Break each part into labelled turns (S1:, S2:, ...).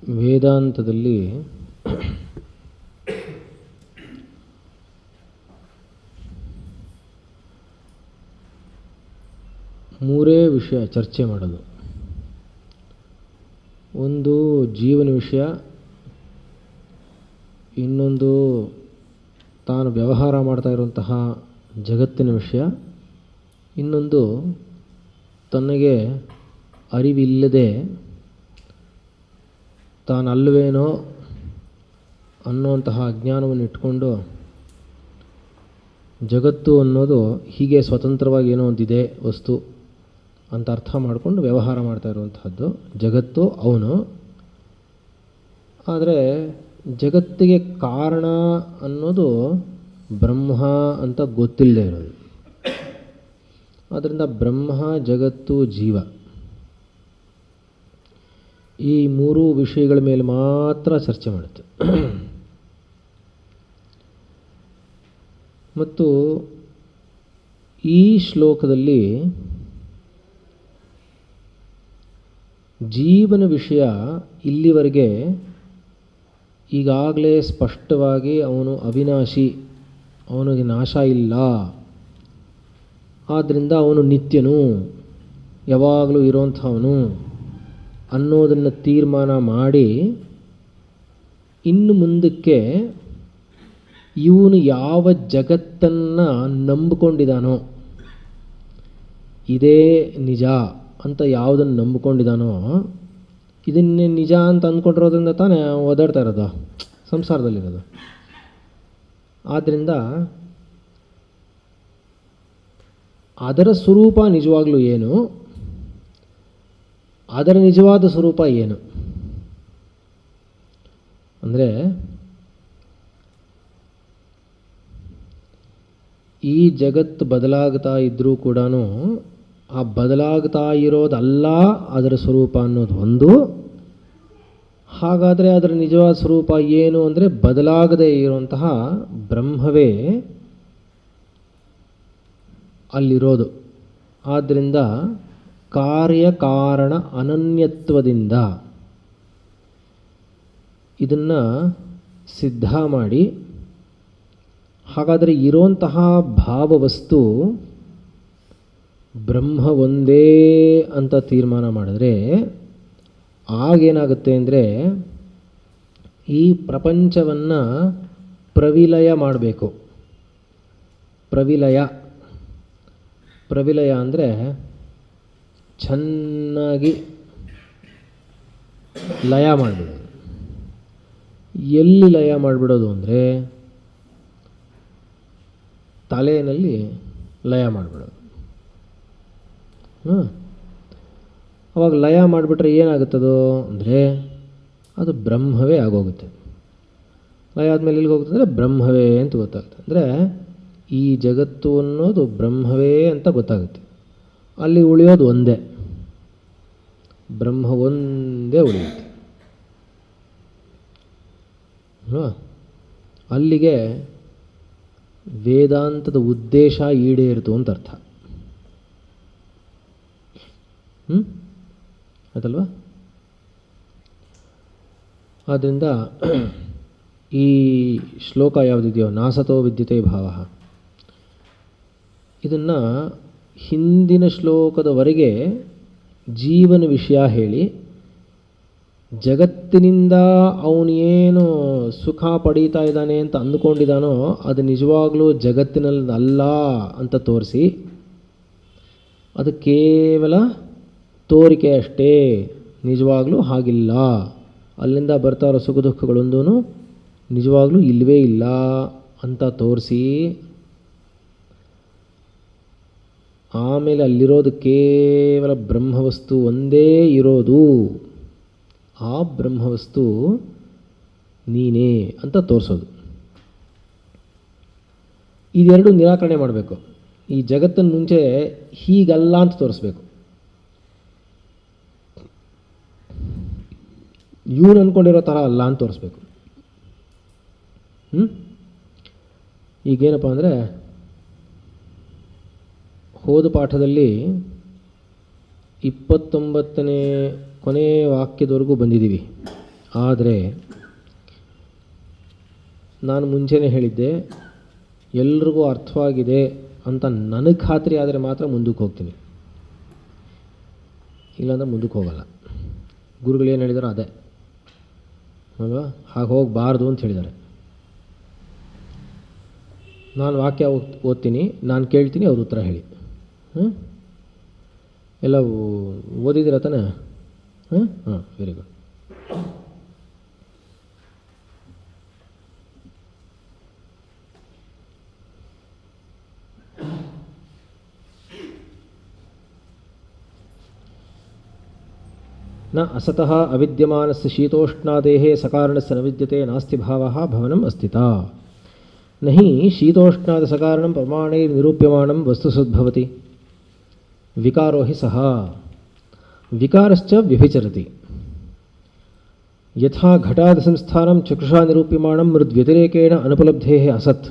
S1: ವೇದಾಂತದಲ್ಲಿ ಮೂರೇ ವಿಷಯ ಚರ್ಚೆ ಮಾಡೋದು. ಒಂದು ಜೀವನ ವಿಷಯ, ಇನ್ನೊಂದು ತಾನು ವ್ಯವಹಾರ ಮಾಡ್ತಾ ಇರುವಂತಹ ಜಗತ್ತಿನ ವಿಷಯ, ಇನ್ನೊಂದು ತನಗೆ ಅರಿವಿಲ್ಲದೆ ತಾನಲ್ವೇನೋ ಅನ್ನುವಂತಹ ಅಜ್ಞಾನವನ್ನು ಇಟ್ಕೊಂಡು ಜಗತ್ತು ಅನ್ನೋದು ಹೀಗೆ ಸ್ವತಂತ್ರವಾಗಿ ಏನೋ ಒಂದಿದೆ ವಸ್ತು ಅಂತ ಅರ್ಥ ಮಾಡಿಕೊಂಡು ವ್ಯವಹಾರ ಮಾಡ್ತಾ ಇರುವಂತಹದ್ದು ಜಗತ್ತು ಅವನು. ಆದರೆ ಜಗತ್ತಿಗೆ ಕಾರಣ ಅನ್ನೋದು ಬ್ರಹ್ಮ ಅಂತ ಗೊತ್ತಿಲ್ಲದೆ ಇರೋದು. ಆದ್ದರಿಂದ ಬ್ರಹ್ಮ, ಜಗತ್ತು, ಜೀವ ಈ ಮೂರು ವಿಷಯಗಳ ಮೇಲೆ ಮಾತ್ರ ಚರ್ಚೆ ಮಾಡುತ್ತೆ. ಮತ್ತು ಈ ಶ್ಲೋಕದಲ್ಲಿ ಜೀವನ ವಿಷಯ ಇಲ್ಲಿವರೆಗೆ ಈಗಾಗಲೇ ಸ್ಪಷ್ಟವಾಗಿ ಅವನು ಅವಿನಾಶಿ, ಅವನಿಗೆ ನಾಶ ಇಲ್ಲ, ಆದ್ದರಿಂದ ಅವನು ನಿತ್ಯನು, ಯಾವಾಗಲೂ ಇರೋಂಥವನು ಅನ್ನೋದನ್ನು ತೀರ್ಮಾನ ಮಾಡಿ ಇನ್ನು ಮುಂದಕ್ಕೆ ಇವನು ಯಾವ ಜಗತ್ತನ್ನು ನಂಬಿಕೊಂಡಿದ್ದಾನೋ, ಇದೇ ನಿಜ ಅಂತ ಯಾವುದನ್ನು ನಂಬಿಕೊಂಡಿದ್ದಾನೋ, ಇದನ್ನೇ ನಿಜ ಅಂತ ಅಂದ್ಕೊಂಡಿರೋದ್ರಿಂದ ತಾನೇ ಓದಾಡ್ತಾ ಇರೋದು, ಸಂಸಾರದಲ್ಲಿರೋದು. ಆದ್ದರಿಂದ ಅದರ ಸ್ವರೂಪ ನಿಜವಾಗ್ಲೂ ಏನು, ಅದರ ನಿಜವಾದ ಸ್ವರೂಪ ಏನು ಅಂದರೆ, ಈ ಜಗತ್ತು ಬದಲಾಗ್ತಾ ಇದ್ದರೂ ಕೂಡ ಆ ಬದಲಾಗ್ತಾ ಇರೋದಲ್ಲ ಅದರ ಸ್ವರೂಪ ಅನ್ನೋದು ಒಂದು. ಹಾಗಾದರೆ ಅದರ ನಿಜವಾದ ಸ್ವರೂಪ ಏನು ಅಂದರೆ ಬದಲಾಗದೇ ಇರುವಂತಹ ಬ್ರಹ್ಮವೇ ಅಲ್ಲಿರೋದು. ಆದ್ದರಿಂದ ಕಾರ್ಯಕಾರಣ ಅನನ್ಯತ್ವದಿಂದ ಇದನ್ನು ಸಿದ್ಧ ಮಾಡಿ, ಹಾಗಾದರೆ ಇರೋಂತಹ ಭಾವವಸ್ತು ಬ್ರಹ್ಮ ಒಂದೇ ಅಂತ ತೀರ್ಮಾನ ಮಾಡಿದ್ರೆ ಆಗೇನಾಗುತ್ತೆ ಅಂದರೆ, ಈ ಪ್ರಪಂಚವನ್ನು ಪ್ರವಿಲಯ ಮಾಡಬೇಕು. ಪ್ರವಿಲಯ ಅಂದರೆ ಚೆನ್ನಾಗಿ ಲಯ ಮಾಡಿಬಿಡೋದು. ಎಲ್ಲಿ ಲಯ ಮಾಡಿಬಿಡೋದು ಅಂದರೆ ತಲೆಯಲ್ಲಿ ಲಯ ಮಾಡಿಬಿಡೋದು. ಅವಾಗ ಲಯ ಮಾಡಿಬಿಟ್ರೆ ಏನಾಗುತ್ತದೋ ಅಂದರೆ ಅದು ಬ್ರಹ್ಮವೇ ಆಗೋಗುತ್ತೆ. ಲಯ ಆದಮೇಲೆ ಎಲ್ಲಿಗೆ ಹೋಗುತ್ತೆ ಅಂದರೆ ಬ್ರಹ್ಮವೇ ಅಂತ ಗೊತ್ತಾಗುತ್ತೆ. ಅಂದರೆ ಈ ಜಗತ್ತು ಅನ್ನೋದು ಬ್ರಹ್ಮವೇ ಅಂತ ಗೊತ್ತಾಗುತ್ತೆ. ಅಲ್ಲಿ ಉಳಿಯೋದು ಒಂದೇ, ಬ್ರಹ್ಮ ಒಂದೇ ಉಳಿಯುತ್ತೆ. ಅಲ್ಲಿಗೆ ವೇದಾಂತದ ಉದ್ದೇಶ ಈಡೇರಿತು ಅಂತ ಅರ್ಥ. ಆಯ್ತಲ್ವಾ? ಆದ್ದರಿಂದ ಈ ಶ್ಲೋಕ ಯಾವುದಿದೆಯೋ ನಾಸತೋ ವಿದ್ಯತೆ ಭಾವ, ಇದನ್ನು ಹಿಂದಿನ ಶ್ಲೋಕದವರೆಗೆ ಜೀವನ ವಿಷಯ ಹೇಳಿ, ಜಗತ್ತಿನಿಂದ ಅವನು ಏನು ಸುಖ ಪಡೀತಾ ಇದ್ದಾನೆ ಅಂತ ಅಂದುಕೊಂಡಿದ್ದಾನೋ ಅದು ನಿಜವಾಗ್ಲೂ ಜಗತ್ತಿನಲ್ಲಿ ಅಲ್ಲ ಅಂತ ತೋರಿಸಿ, ಅದು ಕೇವಲ ತೋರಿಕೆ ಅಷ್ಟೇ, ನಿಜವಾಗ್ಲೂ ಹಾಗಿಲ್ಲ, ಅಲ್ಲಿಂದ ಬರ್ತಾ ಇರೋ ಸುಖ ದುಃಖಗಳೊಂದೂ ನಿಜವಾಗ್ಲೂ ಇಲ್ಲವೇ ಇಲ್ಲ ಅಂತ ತೋರಿಸಿ, ಆಮೇಲೆ ಅಲ್ಲಿರೋದು ಕೇವಲ ಬ್ರಹ್ಮವಸ್ತು ಒಂದೇ ಇರೋದು, ಆ ಬ್ರಹ್ಮವಸ್ತು ನೀನೇ ಅಂತ ತೋರಿಸೋದು. ಇದೆರಡು ನಿರಾಕರಣೆ ಮಾಡಬೇಕು. ಈ ಜಗತ್ತನ್ನು ಮುಂಚೆ ಹೀಗಲ್ಲ ಅಂತ ತೋರಿಸ್ಬೇಕು. ಇವನು ಅಂದ್ಕೊಂಡಿರೋ ಥರ ಅಲ್ಲ ಅಂತ ತೋರಿಸ್ಬೇಕು. ಈಗೇನಪ್ಪ ಅಂದರೆ, ಹೋದ ಪಾಠದಲ್ಲಿ 29ನೇ ಕೊನೆಯ ವಾಕ್ಯದವರೆಗೂ ಬಂದಿದ್ದೀವಿ. ಆದರೆ ನಾನು ಮುಂಚೆನೇ ಹೇಳಿದ್ದೆ, ಎಲ್ರಿಗೂ ಅರ್ಥವಾಗಿದೆ ಅಂತ ನನಗೆ ಖಾತ್ರಿ ಆದರೆ ಮಾತ್ರ ಮುಂದಕ್ಕೆ ಹೋಗ್ತೀನಿ, ಇಲ್ಲಾಂದರೆ ಮುಂದಕ್ಕೆ ಹೋಗಲ್ಲ. ಗುರುಗಳು ಏನು ಹೇಳಿದಾರೋ ಅದೇ ಅಲ್ವಾ, ಹಾಗೆ ಹೋಗಬಾರ್ದು ಅಂತ ಹೇಳಿದ್ದಾರೆ. ನಾನು ವಾಕ್ಯ ಓದ್ತೀನಿ, ನಾನು ಕೇಳ್ತೀನಿ, ಅವ್ರು ಉತ್ತರ ಹೇಳಿ. ಎಲ್ಲ ಓದಿದ್ದೀರ ತಾನೆ? ಹಾಂ, ವೆರಿ ಗುಡ್. ನ ಅಸತಃ ಅವಿದ್ಯಮಾನಸ್ಯ ಶೀತೋಷ್ಣಾದೇಃ ಸಕಾರಣಸ್ಯ ನ ವಿದ್ಯತೆ ನಾಸ್ತಿ ಭಾವಃ ಭವನಂ ಅಸ್ತಿತಾ. ನ ಹಿ ಶೀತೋಷ್ಣಾದ ಸಕಾರಣಂ ಪ್ರಮಾಣೈರ್ನಿರೂಪ್ಯಮಾಣಂ ವಸ್ತು ಸದ್ಭವತಿ, ವಿಕಾರೋ ಹಿ ಸಹ ವಿಕಾರಶ್ಚ ವ್ಯಭಿಚರತಿ. ಯಥಾ ಘಟಾದಿ ಸಂಸ್ಥಾನಂ ಚಕ್ಷುಷಾ ನಿರೂಪ್ಯಮಾಣಂ ಮೃದ್ವ್ಯತಿರೇಕೇಣ ಅನುಪಲಬ್ಧೇಃ ಅಸತ್,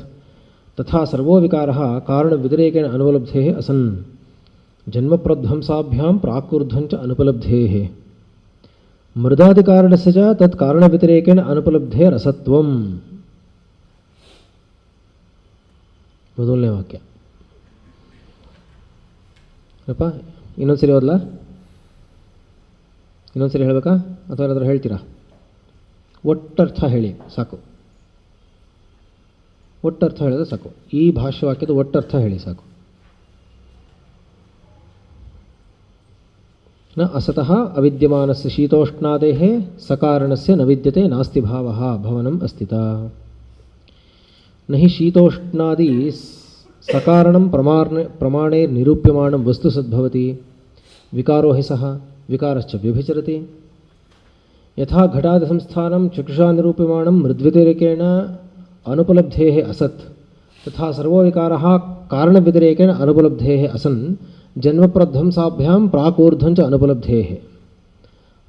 S1: ತಥಾ ಸರ್ವೋ ವಿಕಾರಃ ಕಾರಣವ್ಯತಿರೇಕೇಣ ಅನುಪಲಬ್ಧೇಃ ಅಸನ್. ಜನ್ಮಪ್ರಧ್ವಂಸಾಭ್ಯಾಂ ಪ್ರಾಕೃರ್ಧ್ವಂಚ ಅನುಪಲಬ್ಧೇಃ ಮೃದಾದಿಕಾರಣಸ್ಯ ಚ ತತ್ ಕಾರಣವ್ಯತಿರೇಕೇಣ ಅನುಪಲಬ್ಧೇರಸತ್ವಂ. ಮೊದಲನೇ ವಾಕ್ಯ ಅಪ್ಪ, ಇನ್ನೊಂದ್ಸರಿ ಓದಲ್ಲ? ಇನ್ನೊಂದ್ಸರಿ ಹೇಳಬೇಕಾ ಅಥವಾ ಏನಾದರೂ ಹೇಳ್ತೀರಾ? ಒಟ್ಟರ್ಥ ಹೇಳಿ ಸಾಕು. ಒಟ್ಟರ್ಥ ಹೇಳಿದ್ರೆ ಸಾಕು. ಈ ಭಾಷ್ಯವಾಕ್ಯದ ಒಟ್ಟರ್ಥ ಹೇಳಿ ಸಾಕು. ನ ಅಸತಃ ಅವಿದ್ಯಮಾನಸ್ಯ ಶೀತೋಷ್ಣಾದೇಃ ಸಕಾರಣಸ್ಯ ನ ವಿದ್ಯತೆ ನಾಸ್ತಿ ಭಾವಃ ಭವನಂ ಅಸ್ತಿತಾ. ನ ಹಿ ಶೀತೋಷ್ಣಾದಿ ಸಕಾರಣಂ ಪ್ರಮಾಣೈರ್ನಿರೂಪ್ಯಮಾಣಂ ವಸ್ತು ಸದ್ಭವತಿ, ವಿಕಾರೋ ಹಿ ಸಹ ವಿಕಾರಶ್ಚ ವ್ಯಭಿಚರತಿ. ಯಥಾ ಘಟಾದಿ ಸಂಸ್ಥಾನಂ ಚಕ್ಷುಷಾ ನಿರೂಪ್ಯಮಾಣಂ ಮೃದ್ವ್ಯತಿರೇಕೇಣ ಅನುಪಲಬ್ಧೇಃ ಅಸತ್, ತಥಾ ಸರ್ವೋ ವಿಕಾರಃ ಕಾರಣವ್ಯತಿರೇಕೇಣ ಅನುಪಲಬ್ಧೇಃ ಅಸನ್. ಜನ್ಮಪ್ರಧ್ವಂಸಾಭ್ಯಾಂ ಪ್ರಾಕೂರ್ಧ್ವಂಚ ಅನುಪಲಬ್ಧೇಃ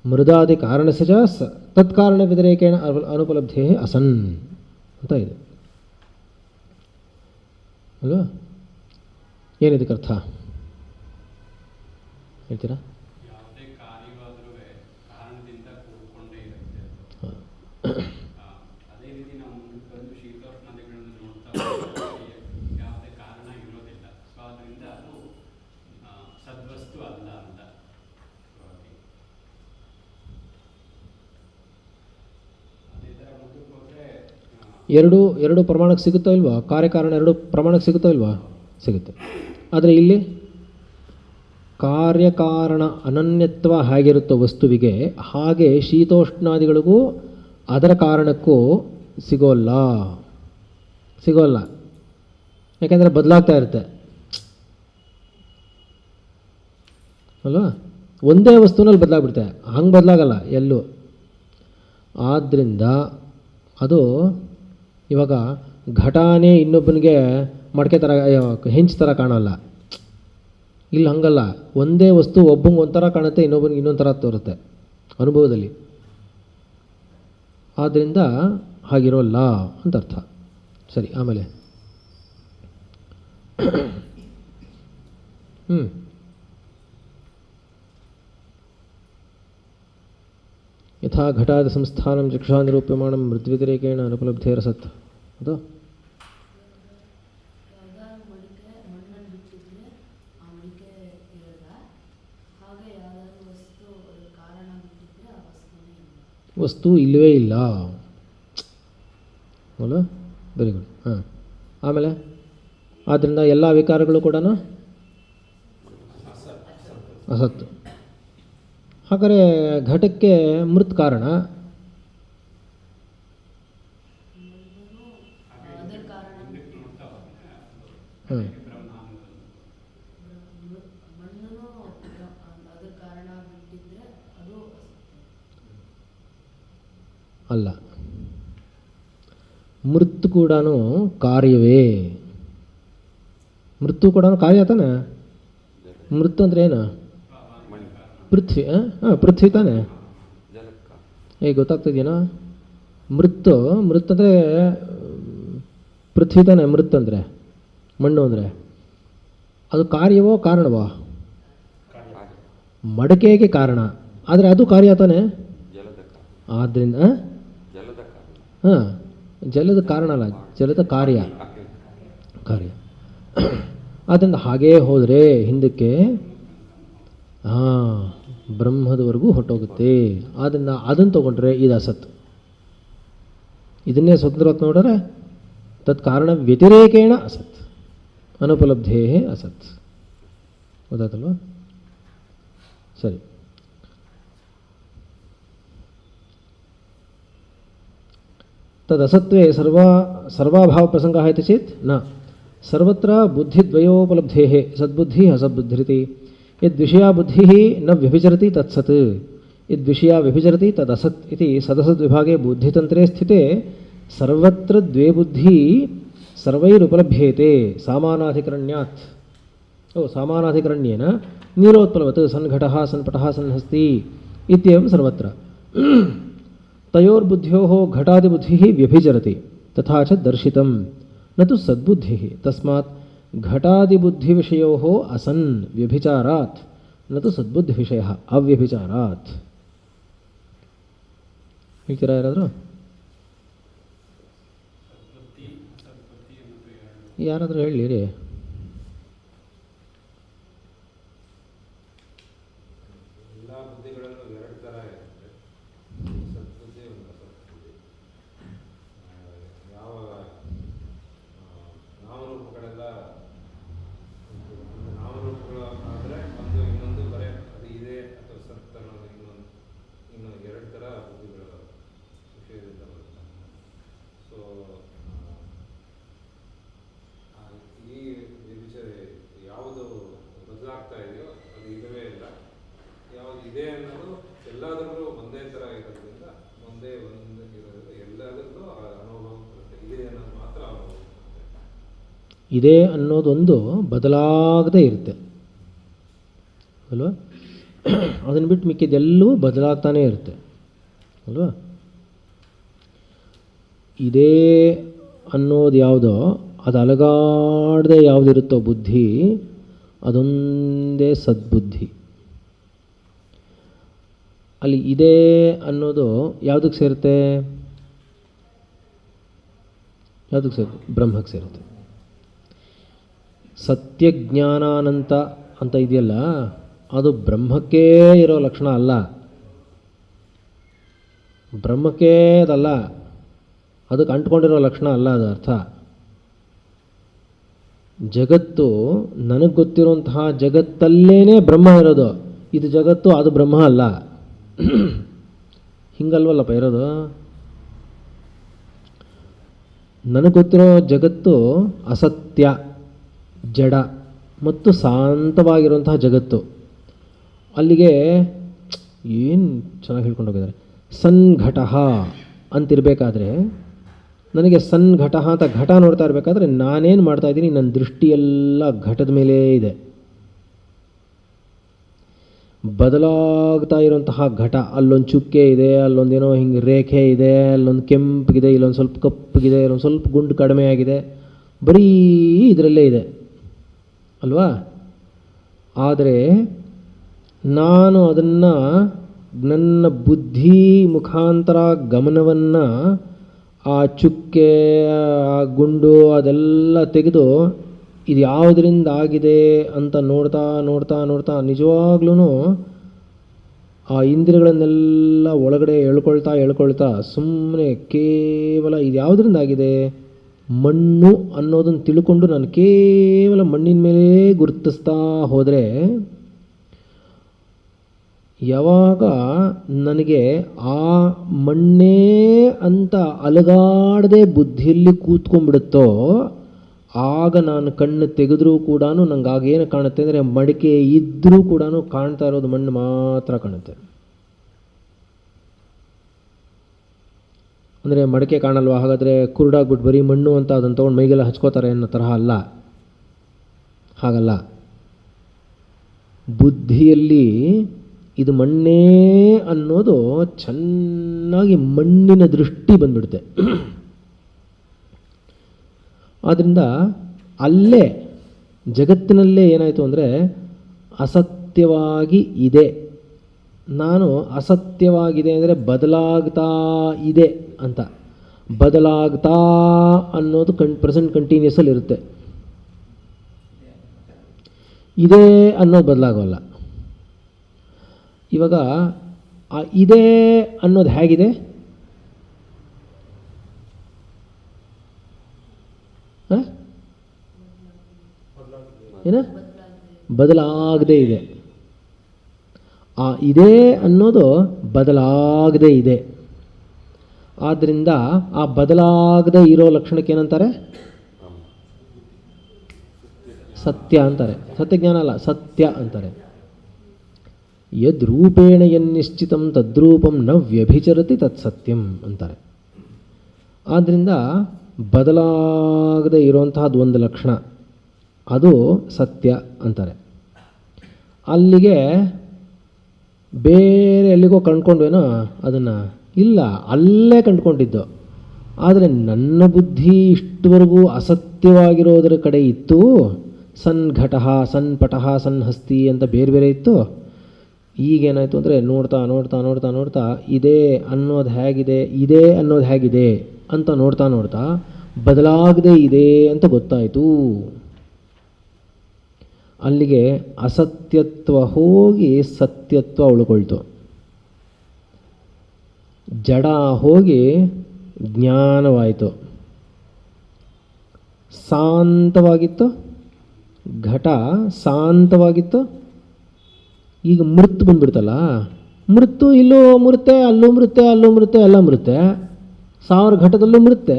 S1: ಮೃದಾದಿ ಕಾರಣಸ್ಯ ಚ ತತ್ಕಾರಣವ್ಯತಿರೇಕೇಣ ಅನುಪಲಬ್ಧೇಃ ಅಸನ್ ಅಂತ ಇದೆ ಅಲ್ವಾ? ಏನಿದಕ್ಕೆ ಅರ್ಥ ಹೇಳ್ತೀರಾ? ಎರಡು ಪ್ರಮಾಣಕ್ಕೆ ಸಿಗುತ್ತೋ ಇಲ್ವಾ? ಕಾರ್ಯಕಾರಣ ಎರಡು ಪ್ರಮಾಣಕ್ಕೆ ಸಿಗುತ್ತೋ ಇಲ್ವಾ? ಸಿಗುತ್ತೆ. ಆದರೆ ಇಲ್ಲಿ ಕಾರ್ಯಕಾರಣ ಅನನ್ಯತ್ವ ಹೇಗಿರುತ್ತೋ ವಸ್ತುವಿಗೆ, ಹಾಗೆ ಶೀತೋಷ್ಣಾದಿಗಳಿಗೂ ಅದರ ಕಾರಣಕ್ಕೂ ಸಿಗೋಲ್ಲ. ಯಾಕೆಂದರೆ ಬದಲಾಗ್ತಾ ಇರುತ್ತೆ ಅಲ್ವಾ? ಒಂದೇ ವಸ್ತುನಲ್ಲಿ ಬದಲಾಗ್ಬಿಡುತ್ತೆ, ಹಂಗೆ ಬದಲಾಗಲ್ಲ ಎಲ್ಲೂ. ಆದ್ದರಿಂದ ಅದು ಇವಾಗ ಘಟಾನೇ ಇನ್ನೊಬ್ಬನಿಗೆ ಮಡಕೆ ಥರ ಹೆಂಚು ಥರ ಕಾಣಲ್ಲ. ಇಲ್ಲಿ ಹಂಗಲ್ಲ, ಒಂದೇ ವಸ್ತು ಒಬ್ಬಂಗೆ ಒಂಥರ ಕಾಣುತ್ತೆ, ಇನ್ನೊಬ್ಬನಿಗೆ ಇನ್ನೊಂದು ಥರ ತೋರುತ್ತೆ ಅನುಭವದಲ್ಲಿ. ಆದ್ದರಿಂದ ಹಾಗಿರೋಲ್ಲ ಅಂತ ಅರ್ಥ. ಸರಿ, ಆಮೇಲೆ ಯಥಾ ಘಟಾದಿ ಸಂಸ್ಥಾನಂ ಚಕ್ಷುಷಾ ನಿರೂಪ್ಯಮಾಣಂ ಮೃದ್ವ್ಯತಿರೇಕೇಣ ಅನುಪಲಬ್ಧೇರಸತ್. ಅದು ವಸ್ತು ಇಲ್ಲವೇ ಇಲ್ಲ ಅಲ್ಲ? Very good. ಹಾಂ, ಆಮೇಲೆ ಆದ್ದರಿಂದ ಎಲ್ಲ ವಿಕಾರಗಳು ಕೂಡ ಅಸತ್ತು. ಹಾಗಾದರೆ ಘಟಕ್ಕೆ ಮೃತ್ ಕಾರಣ, ಅಲ್ಲ, ಮೃತ್ ಕೂಡ ಕಾರ್ಯವೇ. ಮೃತ್ತು ಕೂಡ ಕಾರ್ಯ ತಾನೆ. ಮೃತ್ ಅಂದರೆ ಏನು? ಪೃಥ್ವಿ. ಪೃಥ್ವಿ ತಾನೆ. ಗೊತ್ತಾಗ್ತಿದೆಯೇನೋ? ಮೃತ್ ಅಂದರೆ ಪೃಥ್ವಿ ತಾನೆ. ಮೃತ್ ಅಂದರೆ ಮಣ್ಣು ಅಂದರೆ ಅದು ಕಾರ್ಯವೋ ಕಾರಣವೋ? ಮಡಕೆಗೆ ಕಾರಣ, ಆದರೆ ಅದು ಕಾರ್ಯ ತಾನೆ. ಆದ್ದರಿಂದ ಹಾಂ, ಜಲದ ಕಾರಣ ಅಲ್ಲ, ಜಲದ ಕಾರ್ಯ. ಆದ್ದರಿಂದ ಹಾಗೇ ಹೋದರೆ ಹಿಂದಕ್ಕೆ ಬ್ರಹ್ಮದವರೆಗೂ ಹೊಟ್ಟೋಗುತ್ತೆ. ಆದ್ದರಿಂದ ಅದನ್ನು ತಗೊಂಡ್ರೆ ಇದು ಅಸತ್. ಇದನ್ನೇ ಸ್ವತಂತ್ರವಾಗಿ ನೋಡಿದ್ರೆ ತತ್ ಕಾರಣ ವ್ಯತಿರೇಕೇಣ ಅಸತ್, ಅನುಪಲಬ್ಧೇ ಅಸತ್. ಗೊತ್ತಾಯ್ತಲ್ವ? ಸರಿ. ತದಸತ್ವೇ ಸರ್ವಾಭಾವ ಪ್ರಸಂಗ ಇತಿ ಚೇತ್ ನ ಸರ್ವತ್ರ ಬುದ್ಧಿದ್ವಯೋಪಲಬ್ಧೇಃ ಸದ್ಬುದ್ಧಿ ಅಸದ್ಬುದ್ಧಿರಿತಿ. ಯದ್ವಿಷಯಾ ಬುದ್ಧಿಃ ನ ವ್ಯಭಿಚರತಿ ತತ್ಸತ್, ಯದ್ವಿಷಯಾ ವ್ಯಭಿಚರತಿ ತದಸತ್ ಇತಿ. ಸದಸದ್ವಿಭಾಗೆ ಬುದ್ಧಿತಂತ್ರೇ ಸ್ಥಿತೆ ಸರ್ವತ್ರ ದ್ವೇ ಬುದ್ಧಿ ಸರ್ವೈರುಪಲಭ್ಯೇತೆ ಸಾಮಾನಾಧಿಕರಣ್ಯಾತ್. ಸಾಮಾನಾಧಿಕರಣ್ಯೇನ ನೀಲೋತ್ಪಲವತ್ ಸನ್ಘಟಃ ಸನ್ಪಟಃ ಸನ್ಹಸ್ತಿ ಇತ್ಯೇವಂ ಸರ್ವತ್ರ. ತಯೋರ್ಬುದ್ಧ್ಯೋಃ ಘಟಾದಿಬುದ್ಧಿಃ ವ್ಯಭಿಚರತಿ ತಥಾ ಚ ದರ್ಶಿತಂ ನ ತು ಸದ್ಬುದ್ಧಿಃ. ತಸ್ಮಾತ್ ಘಟಾದಿಬುದ್ಧಿವಿಷಯೋಃ ಅಸನ್ ವ್ಯಭಿಚಾರಾತ್ ನ ತು ಸದ್ಬುದ್ಧಿವಿಷಯಃ ಅವ್ಯಭಿಚಾರಾತ್. ಹೇಳ್ತೀರಾ ಯಾರಾದರೂ? ಯಾರಾದರೂ ಹೇಳಿರಿ. ಇದೆ ಅನ್ನೋದೊಂದು ಬದಲಾಗದೇ ಇರುತ್ತೆ ಅಲ್ವಾ? ಅದನ್ನು ಬಿಟ್ಟು ಮಿಕ್ಕಿದ್ದೆಲ್ಲವೂ ಬದಲಾಗ್ತಾನೇ ಇರುತ್ತೆ ಅಲ್ವಾ? ಇದೇ ಅನ್ನೋದು ಯಾವುದೋ ಅದು ಅಲಗಾಡದೆ ಯಾವುದಿರುತ್ತೋ ಬುದ್ಧಿ, ಅದೊಂದೇ ಸದ್ಬುದ್ಧಿ. ಅಲ್ಲಿ ಇದೆ ಅನ್ನೋದು ಯಾವುದಕ್ಕೆ ಸೇರುತ್ತೆ? ಯಾವುದಕ್ಕೆ ಸೇರುತ್ತೆ? ಬ್ರಹ್ಮಕ್ಕೆ ಸೇರುತ್ತೆ. ಸತ್ಯಜ್ಞಾನಾನಂತ ಅಂತ ಇದೆಯಲ್ಲ, ಅದು ಬ್ರಹ್ಮಕ್ಕೇ ಇರೋ ಲಕ್ಷಣ ಅಲ್ಲ, ಬ್ರಹ್ಮಕ್ಕೇ ಅದಲ್ಲ, ಅದಕ್ಕೆ ಅಂಟ್ಕೊಂಡಿರೋ ಲಕ್ಷಣ ಅಲ್ಲ. ಅದು ಅರ್ಥ ಜಗತ್ತು ನನಗೆ ಗೊತ್ತಿರುವಂತಹ ಜಗತ್ತಲ್ಲೇ ಬ್ರಹ್ಮ ಇರೋದು. ಇದು ಜಗತ್ತು, ಅದು ಬ್ರಹ್ಮ ಅಲ್ಲ. ಹಿಂಗಲ್ವಲ್ಲಪ್ಪ ಇರೋದು. ನನಗೆ ಗೊತ್ತಿರೋ ಜಗತ್ತು ಅಸತ್ಯ, ಜಡ ಮತ್ತು ಶಾಂತವಾಗಿರುವಂತಹ ಜಗತ್ತು. ಅಲ್ಲಿಗೆ ಏನು ಚೆನ್ನಾಗಿ ಹೇಳ್ಕೊಂಡು ಹೋಗಿದ್ದಾರೆ. ಸನ್ಘಟ ಅಂತಿರಬೇಕಾದ್ರೆ, ನನಗೆ ಸನ್ಘಟ ಅಂತ ಘಟ ನೋಡ್ತಾ ಇರಬೇಕಾದ್ರೆ ನಾನೇನು ಮಾಡ್ತಾ ಇದ್ದೀನಿ? ನನ್ನ ದೃಷ್ಟಿಯೆಲ್ಲ ಘಟದ ಮೇಲೆ ಇದೆ. ಬದಲಾಗ್ತಾ ಇರುವಂತಹ ಘಟ, ಅಲ್ಲೊಂದು ಚುಕ್ಕೆ ಇದೆ, ಅಲ್ಲೊಂದೇನೋ ಹಿಂಗೆ ರೇಖೆ ಇದೆ, ಅಲ್ಲೊಂದು ಕೆಂಪಗಿದೆ, ಇಲ್ಲೊಂದು ಸ್ವಲ್ಪ ಕಪ್ಪಗಿದೆ, ಇಲ್ಲೊಂದು ಸ್ವಲ್ಪ ಗುಂಡು ಕಡಿಮೆ ಆಗಿದೆ, ಬರೀ ಇದರಲ್ಲೇ ಇದೆ ಅಲ್ವಾ? ಆದರೆ ನಾನು ಅದನ್ನು ನನ್ನ ಬುದ್ಧಿ ಮುಖಾಂತರ ಗಮನವನ್ನು ಆ ಚುಕ್ಕೆ, ಆ ಗುಂಡು ಅದೆಲ್ಲ ತೆಗೆದು ಇದು ಯಾವುದರಿಂದ ಆಗಿದೆ ಅಂತ ನೋಡ್ತಾ ನೋಡ್ತಾ ನೋಡ್ತಾ ನಿಜವಾಗ್ಲೂ ಆ ಇಂದ್ರಿಯಗಳನ್ನೆಲ್ಲ ಒಳಗಡೆ ಎಳ್ಕೊಳ್ತಾ ಸುಮ್ಮನೆ ಕೇವಲ ಇದು ಯಾವುದರಿಂದ ಆಗಿದೆ? ಮಣ್ಣು ಅನ್ನೋದನ್ನು ತಿಳ್ಕೊಂಡು ನಾನು ಕೇವಲ ಮಣ್ಣಿನ ಮೇಲೆ ಗುರುತಿಸ್ತಾ ಹೋದರೆ, ಯಾವಾಗ ನನಗೆ ಆ ಮಣ್ಣೇ ಅಂತ ಅಲಗಾಡದೆ ಬುದ್ಧಿಯಲ್ಲಿ ಕೂತ್ಕೊಂಡ್ಬಿಡುತ್ತೋ, ಆಗ ನಾನು ಕಣ್ಣು ತೆಗೆದ್ರೂ ಕೂಡ ನಂಗೆ ಆಗೇನು ಕಾಣುತ್ತೆ ಅಂದರೆ, ಮಡಿಕೆ ಇದ್ದರೂ ಕೂಡ ಕಾಣ್ತಾ ಇರೋದು ಮಣ್ಣು ಮಾತ್ರ ಕಾಣುತ್ತೆ. ಅಂದರೆ ಮಡಿಕೆ ಕಾಣಲ್ವಾ, ಹಾಗಾದರೆ ಕುರುಡಾಗ್ಬಿಟ್ಟು ಬರೀ ಮಣ್ಣು ಅಂತ ಅದನ್ನು ತೊಗೊಂಡು ಮೈಗೆಲ್ಲ ಹಚ್ಕೋತಾರೆ ಅನ್ನೋ ತರಹ ಅಲ್ಲ. ಹಾಗಲ್ಲ. ಬುದ್ಧಿಯಲ್ಲಿ ಇದು ಮಣ್ಣೇ ಅನ್ನೋದು ಚೆನ್ನಾಗಿ ಮಣ್ಣಿನ ದೃಷ್ಟಿ ಬಂದ್ಬಿಡುತ್ತೆ. ಆದ್ದರಿಂದ ಅಲ್ಲೇ ಜಗತ್ತಿನಲ್ಲೇ ಏನಾಯಿತು ಅಂದರೆ, ಅಸತ್ಯವಾಗಿ ಇದೆ, ನಾನು ಅಸತ್ಯವಾಗಿದೆ ಅಂದರೆ ಬದಲಾಗ್ತಾ ಇದೆ ಅಂತ. ಬದಲಾಗ್ತಾ ಅನ್ನೋದು ಪ್ರೆಸೆಂಟ್ ಕಂಟಿನ್ಯೂಸಲ್ಲಿ ಇರುತ್ತೆ. ಇದೇ ಅನ್ನೋದು ಬದಲಾಗೋಲ್ಲ. ಇವಾಗ ಆ ಇದೇ ಅನ್ನೋದು ಹೇಗಿದೆ? ಏನ ಬದಲಾಗದೇ ಇದೆ. ಆ ಇದೇ ಅನ್ನೋದು ಬದಲಾಗದೇ ಇದೆ. ಆದ್ದರಿಂದ ಆ ಬದಲಾಗದೇ ಇರೋ ಲಕ್ಷಣಕ್ಕೆ ಏನಂತಾರೆ? ಸತ್ಯ ಅಂತಾರೆ. ಸತ್ಯಜ್ಞಾನ ಅಲ್ಲ, ಸತ್ಯ ಅಂತಾರೆ. ಯದ್ ರೂಪೇಣ ಯನ್ನಿಶ್ಚಿತಂ ತದ್ರೂಪಂ ನ ವ್ಯಭಿಚರತಿ ತತ್ ಸತ್ಯಂ ಅಂತಾರೆ. ಆದ್ದರಿಂದ ಬದಲಾಗದೇ ಇರುವಂತಹದ್ದು ಒಂದು ಲಕ್ಷಣ, ಅದು ಸತ್ಯ ಅಂತಾರೆ. ಅಲ್ಲಿಗೆ ಬೇರೆ ಎಲ್ಲಿಗೋ ಕಂಡ್ಕೊಂಡ್ವೇನೋ ಅದನ್ನು? ಇಲ್ಲ, ಅಲ್ಲೇ ಕಂಡುಕೊಂಡಿದ್ದು. ಆದರೆ ನನ್ನ ಬುದ್ಧಿ ಇಷ್ಟವರೆಗೂ ಅಸತ್ಯವಾಗಿರೋದರ ಕಡೆ ಇತ್ತು. ಸನ್ ಘಟಃ, ಸನ್ ಪಟಃ, ಸನ್ ಹಸ್ತಿ ಅಂತ ಬೇರೆ ಬೇರೆ ಇತ್ತು. ಈಗೇನಾಯಿತು ಅಂದರೆ ನೋಡ್ತಾ ನೋಡ್ತಾ ನೋಡ್ತಾ ನೋಡ್ತಾ ಇದೇ ಅನ್ನೋದು ಹೇಗಿದೆ, ಇದೇ ಅನ್ನೋದು ಹೇಗಿದೆ ಅಂತ ನೋಡ್ತಾ ನೋಡ್ತಾ ಬದಲಾಗದೇ ಇದೆ ಅಂತ ಗೊತ್ತಾಯಿತು. ಅಲ್ಲಿಗೆ ಅಸತ್ಯತ್ವ ಹೋಗಿ ಸತ್ಯತ್ವ ಉಳ್ಕೊಳ್ತು. ಜಡ ಹೋಗಿ ಜ್ಞಾನವಾಯಿತು. ಶಾಂತವಾಗಿತ್ತು ಘಟ, ಶಾಂತವಾಗಿತ್ತು. ಈಗ ಮೃತ್ತು ಬಂದ್ಬಿಡ್ತಲ್ಲ. ಮೃತ್ತು ಇಲ್ಲೂ ಮೃತ್ತೆ, ಅಲ್ಲೂ ಮೃತ್ತೆ, ಅಲ್ಲೂ ಮೃತ್ತೆ, ಎಲ್ಲ ಮೃತ್ತೆ. 1000 ಘಟದಲ್ಲೂ ಮೃತ್ತೆ.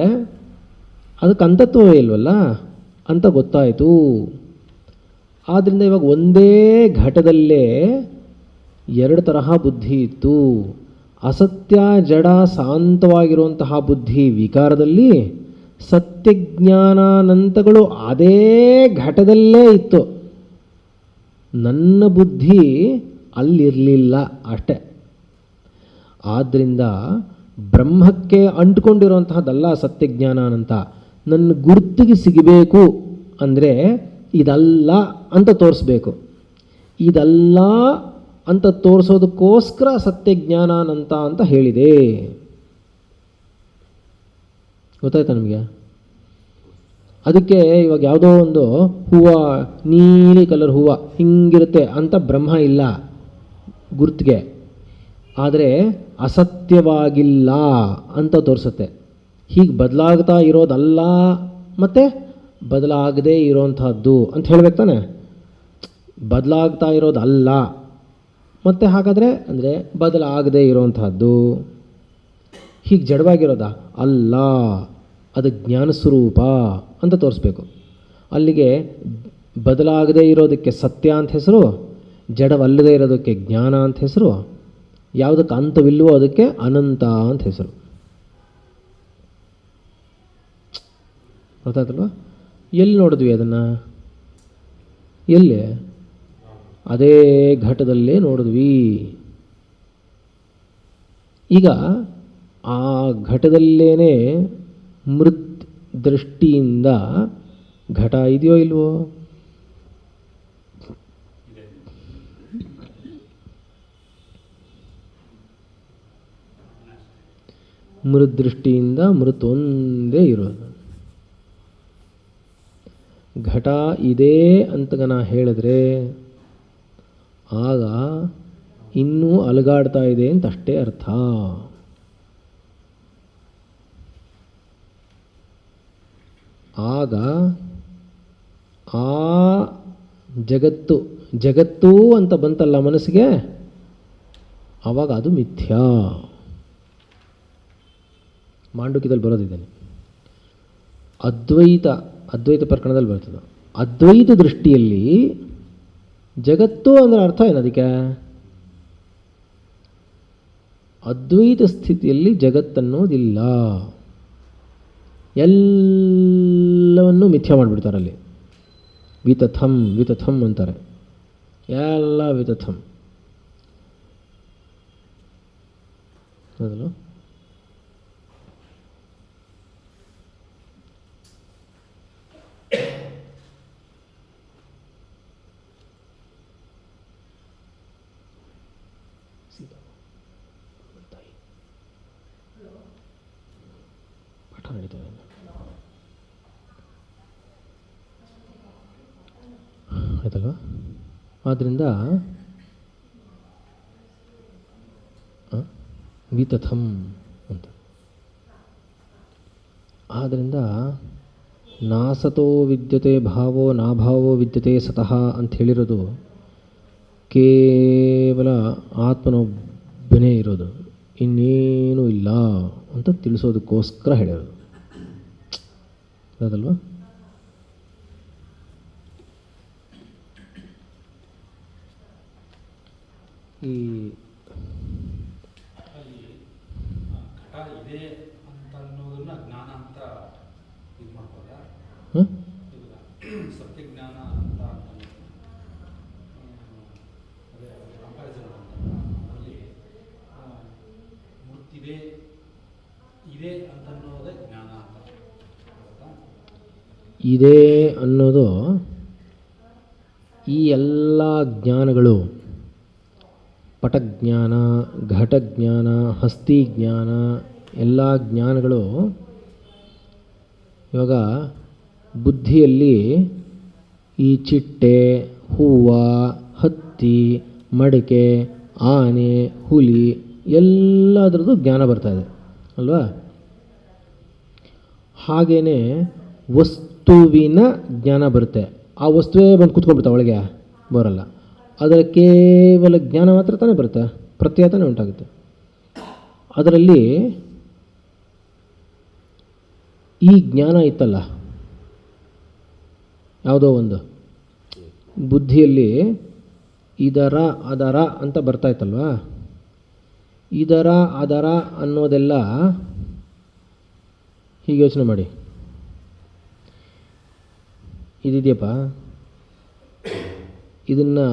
S1: ಅದಕ್ಕೆ ಅಂತತ್ವವೇ ಇಲ್ವಲ್ಲ ಅಂತ ಗೊತ್ತಾಯಿತು. ಆದ್ದರಿಂದ ಇವಾಗ ಒಂದೇ ಘಟದಲ್ಲೇ 2 ತರಹ ಬುದ್ಧಿ ಇತ್ತು. ಅಸತ್ಯ ಜಡ ಶಾಂತವಾಗಿರುವಂತಹ ಬುದ್ಧಿ ವಿಕಾರದಲ್ಲಿ, ಸತ್ಯಜ್ಞಾನಾನಂತಗಳು ಅದೇ ಘಟದಲ್ಲೇ ಇತ್ತು. ನನ್ನ ಬುದ್ಧಿ ಅಲ್ಲಿರಲಿಲ್ಲ ಅಷ್ಟೆ. ಆದ್ದರಿಂದ ಬ್ರಹ್ಮಕ್ಕೆ ಅಂಟ್ಕೊಂಡಿರುವಂತಹದ್ದಲ್ಲ ಸತ್ಯಜ್ಞಾನಾನಂತ. ನನ್ನ ಗುರುತಿಗೆ ಸಿಗಬೇಕು ಅಂದರೆ ಇದಲ್ಲ ಅಂತ ತೋರಿಸ್ಬೇಕು. ಇದಲ್ಲ ಅಂತ ತೋರಿಸೋದಕ್ಕೋಸ್ಕರ ಸತ್ಯಜ್ಞಾನಾನಂತ ಅಂತ ಹೇಳಿದೆ. ಗೊತ್ತಾಯ್ತಾ ನಿಮಗೆ? ಅದಕ್ಕೆ ಇವಾಗ ಯಾವುದೋ ಒಂದು ಹೂವು, ನೀಲಿ ಕಲರ್ ಹೂವು ಹಿಂಗಿರುತ್ತೆ ಅಂತ ಬ್ರಹ್ಮ ಇಲ್ಲ ಗುರುತಿಗೆ, ಆದರೆ ಅಸತ್ಯವಾಗಿಲ್ಲ ಅಂತ ತೋರಿಸುತ್ತೆ. ಹೀಗೆ ಬದಲಾಗ್ತಾ ಇರೋದಲ್ಲ ಮತ್ತು ಬದಲಾಗದೇ ಇರೋವಂಥದ್ದು ಅಂತ ಹೇಳ್ಬೇಕು ತಾನೆ. ಬದಲಾಗ್ತಾ ಇರೋದಲ್ಲ ಮತ್ತು ಹಾಗಾದರೆ ಅಂದರೆ ಬದಲಾಗದೇ ಇರೋವಂಥದ್ದು. ಹೀಗೆ ಜಡವಾಗಿರೋದ ಅಲ್ಲ, ಅದು ಜ್ಞಾನಸ್ವರೂಪ ಅಂತ ತೋರಿಸ್ಬೇಕು. ಅಲ್ಲಿಗೆ ಬದಲಾಗದೇ ಇರೋದಕ್ಕೆ ಸತ್ಯ ಅಂತ ಹೆಸರು, ಜಡವಲ್ಲದೇ ಇರೋದಕ್ಕೆ ಜ್ಞಾನ ಅಂತ ಹೆಸರು, ಯಾವುದಕ್ಕೆ ಅಂತವಿಲ್ವೋ ಅದಕ್ಕೆ ಅನಂತ ಅಂತ ಹೆಸರು. ಗೊತ್ತಾಯ್ತಲ್ವ? ಎಲ್ಲಿ ನೋಡಿದ್ವಿ ಅದನ್ನು? ಎಲ್ಲಿ? ಅದೇ ಘಟದಲ್ಲೇ ನೋಡಿದ್ವಿ. ಈಗ ಆ ಘಟದಲ್ಲೇನೆ ಮೃತ್ ದೃಷ್ಟಿಯಿಂದ ಘಟ ಇದೆಯೋ ಇಲ್ವೋ? ಮೃದೃಷ್ಟಿಯಿಂದ ಮೃತ್ ಒಂದೇ ಇರೋದು. ಘಟ ಇದೆ ಅಂತ ನಾ ಹೇಳಿದ್ರೆ ಆಗ ಇನ್ನೂ ಅಲುಗಾಡ್ತಾ ಇದೆ ಅಂತ ಅಷ್ಟೇ ಅರ್ಥ. ಆಗ ಆ ಜಗತ್ತು ಜಗತ್ತು ಅಂತ ಬಂತಲ್ಲ ಮನಸ್ಸಿಗೆ, ಆವಾಗ ಅದು ಮಿಥ್ಯಾ. ಮಾಂಡುಕ್ಯದಲ್ಲಿ ಬರೋದಿದ್ದೇನೆ. ಅದ್ವೈತ ಪ್ರಕರಣದಲ್ಲಿ ಬರ್ತದೆ. ಅದ್ವೈತ ದೃಷ್ಟಿಯಲ್ಲಿ ಜಗತ್ತು ಅಂದರೆ ಅರ್ಥ ಏನು? ಅದಕ್ಕೆ ಅದ್ವೈತ ಸ್ಥಿತಿಯಲ್ಲಿ ಜಗತ್ತನ್ನೋದಿಲ್ಲ, ಎಲ್ಲವನ್ನೂ ಮಿಥ್ಯಾ ಮಾಡಿಬಿಡ್ತಾರಲ್ಲಿ. ವಿತಥಂ ವಿತಥಂ ಅಂತಾರೆ, ಎಲ್ಲ ವಿತಥಂ. ಹೌದಲ್ಲ? ಆಯ್ತಲ್ವ? ಆದ್ದರಿಂದ ವಿತಥಂ ಅಂತ. ಆದ್ದರಿಂದ ನಾಸತೋ ವಿದ್ಯತೆ ಭಾವೋ ನಾಭಾವೋ ವಿದ್ಯತೆ ಸತಃ ಅಂತ ಹೇಳಿರೋದು ಕೇವಲ ಆತ್ಮನೊಬ್ಬನೇ ಇರೋದು, ಇನ್ನೇನೂ ಇಲ್ಲ ಅಂತ ತಿಳಿಸೋದಕ್ಕೋಸ್ಕರ ಹೇಳಿರೋದು. ಅದಲ್ವಾ? ಈ
S2: ಸತ್ಯಜ್ಞಾನ ಅಂತ ಮೂರ್ತಿದೆ ಇದೆ ಅಂತನ್ನೋದೇ ಜ್ಞಾನ ಅಂತ.
S1: ಇದೆ ಅನ್ನೋದು ಈ ಎಲ್ಲ ಜ್ಞಾನಗಳು, ಪಟಜ್ಞಾನ, ಘಟಜ್ಞಾನ, ಹಸ್ತಿಜ್ಞಾನ, ಎಲ್ಲ ಜ್ಞಾನಗಳು ಇವಾಗ ಬುದ್ಧಿಯಲ್ಲಿ ಈ ಚಿಟ್ಟೆ, ಹೂವು, ಹತ್ತಿ, ಮಡಿಕೆ, ಆನೆ, ಹುಲಿ ಎಲ್ಲದರದ್ದು ಜ್ಞಾನ ಬರ್ತಾಯಿದೆ ಅಲ್ವಾ? ಹಾಗೆಯೇ ವಸ್ತುವಿನ ಜ್ಞಾನ ಬರುತ್ತೆ. ಆ ವಸ್ತುವೇ ಬಂದು ಕೂತ್ಕೊಂಡ್ಬಿಡ್ತಾ, ಒಳಗೆ ಬರಲ್ಲ. ಅದರ ಕೇವಲ ಜ್ಞಾನ ಮಾತ್ರ ತಾನೇ ಬರುತ್ತೆ, ಪ್ರತ್ಯಯ ತಾನೇ ಉಂಟಾಗುತ್ತೆ. ಅದರಲ್ಲಿ ಈ ಜ್ಞಾನ ಇತ್ತಲ್ಲ, ಯಾವುದೋ ಒಂದು ಬುದ್ಧಿಯಲ್ಲಿ ಇದರ ಅದರ ಅಂತ ಬರ್ತಾ ಇತ್ತಲ್ವ, ಇದರ ಅದರ ಅನ್ನೋದೆಲ್ಲ ಹೀಗೆ ಯೋಚನೆ ಮಾಡಿ. ಇದಿದೆಯಪ್ಪ, ಇದನ್ನು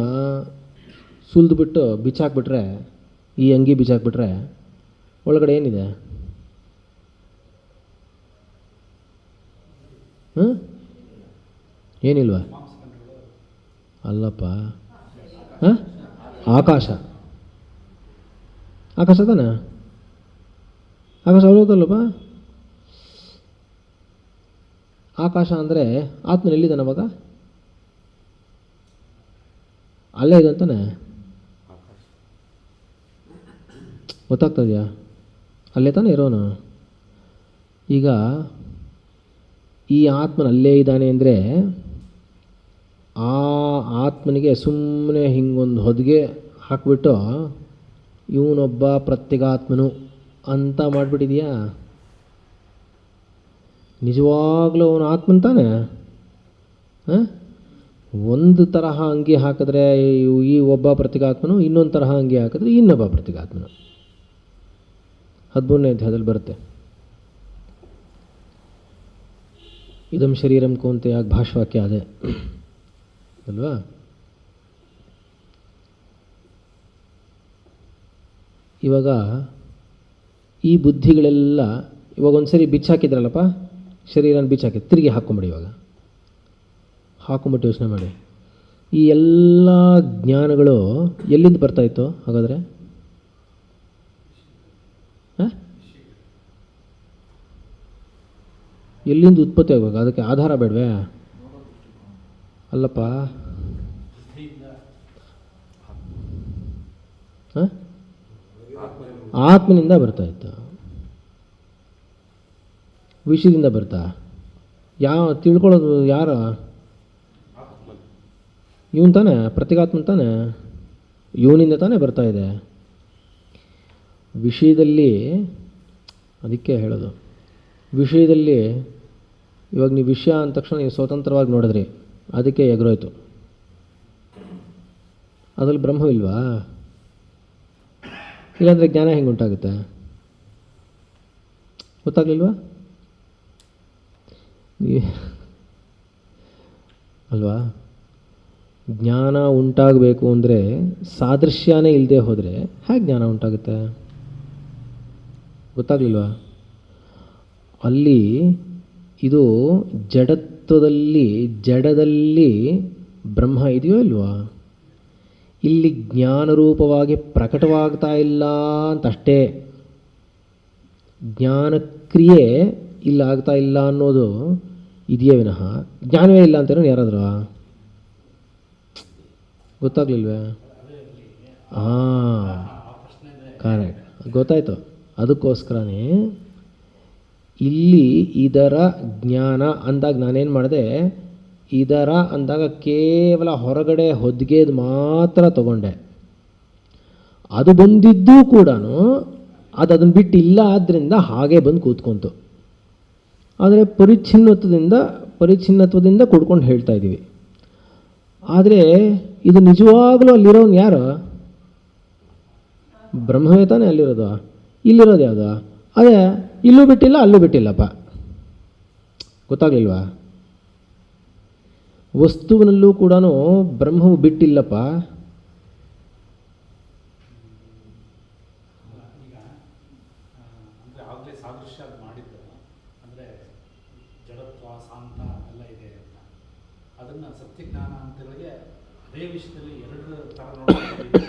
S1: ಸುಲಿದ್ಬಿಟ್ಟು ಬಿಚ್ಚಾಕ್ಬಿಟ್ರೆ, ಈ ಅಂಗಿ ಬಿಚ್ಚಾಕ್ಬಿಟ್ರೆ ಒಳಗಡೆ ಏನಿದೆ? ಏನಿಲ್ವಾ? ಅಲ್ಲಪ್ಪ, ಆಕಾಶ. ಆಕಾಶ ತಾನೆ? ಆಕಾಶ ಹೌದಲ್ಲಪ್ಪ. ಆಕಾಶ ಅಂದರೆ ಆತ್ಮನೆಲ್ಲಿದ್ದಾನೆ ಅವಾಗ? ಅಲ್ಲೇ ಇದೆ ಅಂತಾನೆ. ಗೊತ್ತಾಗ್ತದೆಯಾ? ಅಲ್ಲೇ ತಾನೇ ಇರೋನು. ಈಗ ಈ ಆತ್ಮನ ಅಲ್ಲೇ ಇದ್ದಾನೆ ಅಂದರೆ ಆ ಆತ್ಮನಿಗೆ ಸುಮ್ಮನೆ ಹಿಂಗೊಂದು ಹೊದಿಗೆ ಹಾಕ್ಬಿಟ್ಟು ಇವನೊಬ್ಬ ಪ್ರತ್ಯೇಗಾತ್ಮನು ಅಂತ ಮಾಡಿಬಿಟ್ಟಿದೆಯಾ? ನಿಜವಾಗ್ಲೂ ಅವನು ಆತ್ಮನ್ ತಾನೆ? ಒಂದು ತರಹ ಅಂಗಿ ಹಾಕಿದ್ರೆ ಈ ಒಬ್ಬ ಪ್ರತ್ಯೇಗಾತ್ಮನು, ಇನ್ನೊಂದು ತರಹ ಅಂಗಿ ಹಾಕಿದ್ರೆ ಇನ್ನೊಬ್ಬ ಪ್ರತ್ಯೇಗಾತ್ಮನು. 13ನೇ ಅಧ್ಯಾಯದಲ್ಲಿ ಬರುತ್ತೆ. ಇದಂ ಶರೀರಂ ಕೌಂತೆಯ ಭಾಷವಾಕ್ಯ ಅದೇ ಅಲ್ವಾ? ಇವಾಗ ಈ ಬುದ್ಧಿಗಳೆಲ್ಲ ಇವಾಗ ಒಂದು ಸರಿ ಬಿಚ್ಚಾಕಿದ್ರಲ್ಲಪ್ಪ, ಶರೀರನ ಬಿಚ್ಚಾಕಿ ತಿರುಗಿ ಹಾಕ್ಕೊಂಬಿಡಿ. ಇವಾಗ ಹಾಕ್ಕೊಂಬಿಟ್ಟು ಯೋಚನೆ ಮಾಡಿ, ಈ ಎಲ್ಲ ಜ್ಞಾನಗಳು ಎಲ್ಲಿಂದ ಬರ್ತಾಯಿತ್ತು ಹಾಗಾದರೆ? ಎಲ್ಲಿಂದ ಉತ್ಪತ್ತಿ ಆಗಬೇಕು? ಅದಕ್ಕೆ ಆಧಾರ ಬೇಡವೇ? ಅಲ್ಲಪ್ಪ, ಆತ್ಮನಿಂದ ಬರ್ತಾಯಿತ್ತು. ವಿಷಯದಿಂದ ಬರ್ತಾ? ತಿಳ್ಕೊಳ್ಳೋದು ಯಾರು? ಇವನು ತಾನೆ, ಪ್ರತ್ಯೇಗಾತ್ಮನ್ ತಾನೆ, ಇವನಿಂದ ತಾನೇ ಬರ್ತಾಯಿದೆ. ವಿಷಯದಲ್ಲಿ ಅದಕ್ಕೆ ಹೇಳೋದು, ವಿಷಯದಲ್ಲಿ ಇವಾಗ ನೀವು ವಿಷಯ ಅಂದ ತಕ್ಷಣ ನೀವು ಸ್ವತಂತ್ರವಾಗಿ ನೋಡಿದ್ರಿ, ಅದಕ್ಕೆ ಎಗರೋಯ್ತು. ಅದ್ರಲ್ಲಿ ಬ್ರಹ್ಮವಿಲ್ವಾ? ಇಲ್ಲಾಂದರೆ ಜ್ಞಾನ ಹೆಂಗೆ ಉಂಟಾಗುತ್ತೆ? ಗೊತ್ತಾಗಲಿಲ್ವಾ ಅಲ್ವಾ? ಜ್ಞಾನ ಉಂಟಾಗಬೇಕು ಅಂದರೆ ಸಾದೃಶ್ಯನೇ ಇಲ್ಲದೆ ಹೋದರೆ ಹೇಗೆ ಜ್ಞಾನ ಉಂಟಾಗುತ್ತೆ? ಗೊತ್ತಾಗಲಿಲ್ವಾ? ಅಲ್ಲಿ ಇದು ಜಡತ್ವದಲ್ಲಿ, ಜಡದಲ್ಲಿ ಬ್ರಹ್ಮ ಇದೆಯೋ ಇಲ್ವಾ? ಇಲ್ಲಿ ಜ್ಞಾನರೂಪವಾಗಿ ಪ್ರಕಟವಾಗ್ತಾ ಇಲ್ಲ ಅಂತಷ್ಟೇ. ಜ್ಞಾನಕ್ರಿಯೆ ಇಲ್ಲಿ ಆಗ್ತಾ ಇಲ್ಲ ಅನ್ನೋದು ಇದೆಯೇ ವಿನಃ ಜ್ಞಾನವೇ ಇಲ್ಲ ಅಂತೇನೋ ಯಾರಾದರೂ ಗೊತ್ತಾಗ್ಲಿಲ್ವೇ?
S2: ಅದೇ ಅಲ್ಲಿ
S1: ಹಾಂ,
S2: ಆ ಪ್ರಶ್ನೆ
S1: ಕರೆಕ್ಟ್, ಗೊತ್ತಾಯ್ತು. ಅದಕ್ಕೋಸ್ಕರನೇ ಇಲ್ಲಿ ಇದರ ಜ್ಞಾನ ಅಂದಾಗ ನಾನೇನು ಮಾಡಿದೆ, ಇದರ ಅಂದಾಗ ಕೇವಲ ಹೊರಗಡೆ ಹೊದ್ಗೆದು ಮಾತ್ರ ತಗೊಂಡೆ. ಅದು ಬಂದಿದ್ದೂ ಕೂಡ ಅದು ಅದನ್ನು ಬಿಟ್ಟು ಇಲ್ಲ ಆದ್ದರಿಂದ ಹಾಗೆ ಬಂದು ಕೂತ್ಕೊಂತು. ಆದರೆ ಪರಿಚ್ಛಿನ್ನತ್ವದಿಂದ ಕುಡ್ಕೊಂಡು ಹೇಳ್ತಾ ಇದ್ದೀವಿ. ಆದರೆ ಇದು ನಿಜವಾಗಲೂ ಅಲ್ಲಿರೋನು ಯಾರು? ಬ್ರಹ್ಮವೇ ತಾನೇ ಅಲ್ಲಿರೋದು. ಇಲ್ಲಿರೋದು ಯಾವುದು? ಅದೇ ಇಲ್ಲೂ ಬಿಟ್ಟಿಲ್ಲ ಅಲ್ಲೂ ಬಿಟ್ಟಿಲ್ಲಪ್ಪ. ಗೊತ್ತಾಗ್ಲಿಲ್ವಾ? ವಸ್ತುವಿನಲ್ಲೂ ಕೂಡ ಬ್ರಹ್ಮವು ಬಿಟ್ಟಿಲ್ಲಪ್ಪ.
S2: ಈಗ ಅಂದರೆ ಆಗಲೇ ಸಾದೃಶ್ಯ ಅದು ಮಾಡಿದ್ದು, ಅಂದರೆ ಜಡತ್ವ ಶಾಂತ ಎಲ್ಲ ಇದೆ ಅಂತ. ಅದನ್ನು ಸತ್ಯಜ್ಞಾನ ಅಂತೇಳಿಗೆ ಅದೇ ವಿಷಯದಲ್ಲಿ ಎರಡು ಥರ ನೋಡೋದು.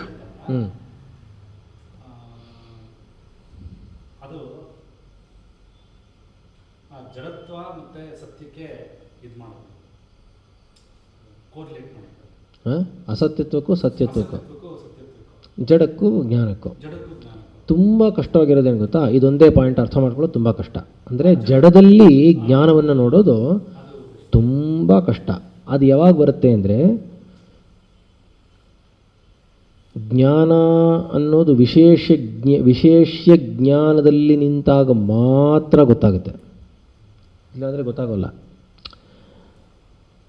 S2: ಅದು ಜಡತ್ವ ಮತ್ತು ಸತ್ಯಕ್ಕೆ ಇದು ಮಾಡೋದು, ಕೋರಿಲೇಟ್ ಮಾಡೋದು.
S1: ಅಸತ್ಯತ್ವಕ್ಕೂ ಸತ್ಯತ್ವಕ್ಕೂ,
S2: ಸತ್ಯತ್ವಕ್ಕೂ
S1: ಜಡಕ್ಕೂ ಜ್ಞಾನಕ್ಕೂ
S2: ಜ್ಞಾನಕ್ಕೂ
S1: ತುಂಬ ಕಷ್ಟವಾಗಿರೋದೇನು ಗೊತ್ತಾ? ಇದೊಂದೇ ಪಾಯಿಂಟ್ ಅರ್ಥ ಮಾಡ್ಕೊಳ್ಳೋದು ತುಂಬ ಕಷ್ಟ. ಅಂದರೆ ಜಡದಲ್ಲಿ ಜ್ಞಾನವನ್ನು ನೋಡೋದು ತುಂಬ ಕಷ್ಟ. ಅದು ಯಾವಾಗ ಬರುತ್ತೆ ಅಂದರೆ, ಜ್ಞಾನ ಅನ್ನೋದು ವಿಶೇಷ್ಯ ಜ್ಞಾನದಲ್ಲಿ ನಿಂತಾಗ ಮಾತ್ರ ಗೊತ್ತಾಗುತ್ತೆ, ಇಲ್ಲಾಂದರೆ ಗೊತ್ತಾಗೋಲ್ಲ.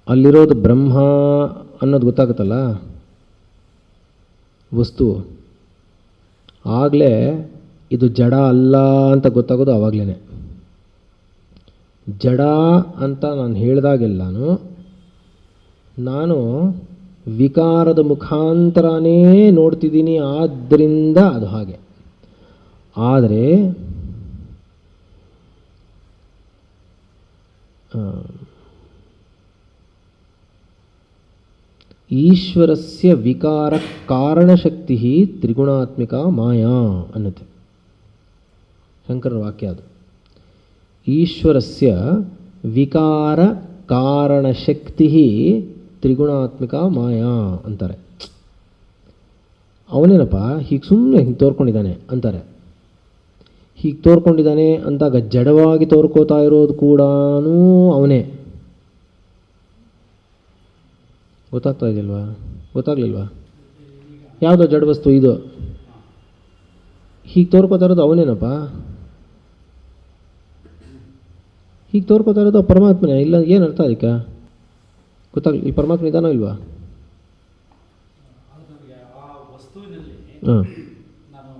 S1: ಅಲ್ಲಿರೋದು ಬ್ರಹ್ಮ ಅನ್ನೋದು ಗೊತ್ತಾಗುತ್ತಲ್ಲ ವಸ್ತು, ಆಗಲೇ ಇದು ಜಡ ಅಲ್ಲ ಅಂತ ಗೊತ್ತಾಗೋದು ಆವಾಗಲೇ. ಜಡ ಅಂತ ನಾನು ಹೇಳಿದಾಗೆಲ್ಲನೂ ನಾನು ವಿಕಾರದ ಮುಖಾಂತರನೇ ನೋಡ್ತಿದ್ದೀನಿ, ಆದ್ದರಿಂದ ಅದು ಹಾಗೆ. ಆದರೆ ಈಶ್ವರಸ್ಯ ವಿಕಾರ ಕಾರಣಶಕ್ತಿ ತ್ರಿಗುಣಾತ್ಮಿಕ ಮಾಯಾ ಅನ್ನತ್ತೆ ಶಂಕರರ ವಾಕ್ಯ. ಅದು ಈಶ್ವರಸ್ಯ ವಿಕಾರ ಕಾರಣಶಕ್ತಿ ತ್ರಿಗುಣಾತ್ಮಿಕ ಮಾಯಾ ಅಂತಾರೆ. ಅವನೇನಪ್ಪ ಹೀಗೆ ಸುಮ್ಮನೆ ಹಿಂಗೆ ತೋರ್ಕೊಂಡಿದ್ದಾನೆ ಅಂತಾರೆ. ಹೀಗೆ ತೋರ್ಕೊಂಡಿದ್ದಾನೆ ಅಂದಾಗ ಜಡವಾಗಿ ತೋರ್ಕೋತಾ ಇರೋದು ಕೂಡ ಅವನೇ. ಗೊತ್ತಾಗ್ತಾ ಇದೆಯಲ್ವಾ? ಗೊತ್ತಾಗ್ಲಿಲ್ವಾ? ಯಾವುದೋ ಜಡ ವಸ್ತು ಇದು ಹೀಗೆ ತೋರ್ಕೋತಾ ಇರೋದು ಅವನೇನಪ್ಪ. ಹೀಗೆ ತೋರ್ಕೋತಾ ಇರೋದು ಪರಮಾತ್ಮನೇ. ಇಲ್ಲ ಏನು ಅರ್ಥ ಅದಕ್ಕೆ? ಗೊತ್ತಾಗಲಿ. ಈ ಪರಮಾತ್ಮ ಇದಾನೋ ಇಲ್ವಾ?
S2: ಆ ವಸ್ತುವಿನಲ್ಲಿ
S1: ಹಾಂ,
S2: ನಾನು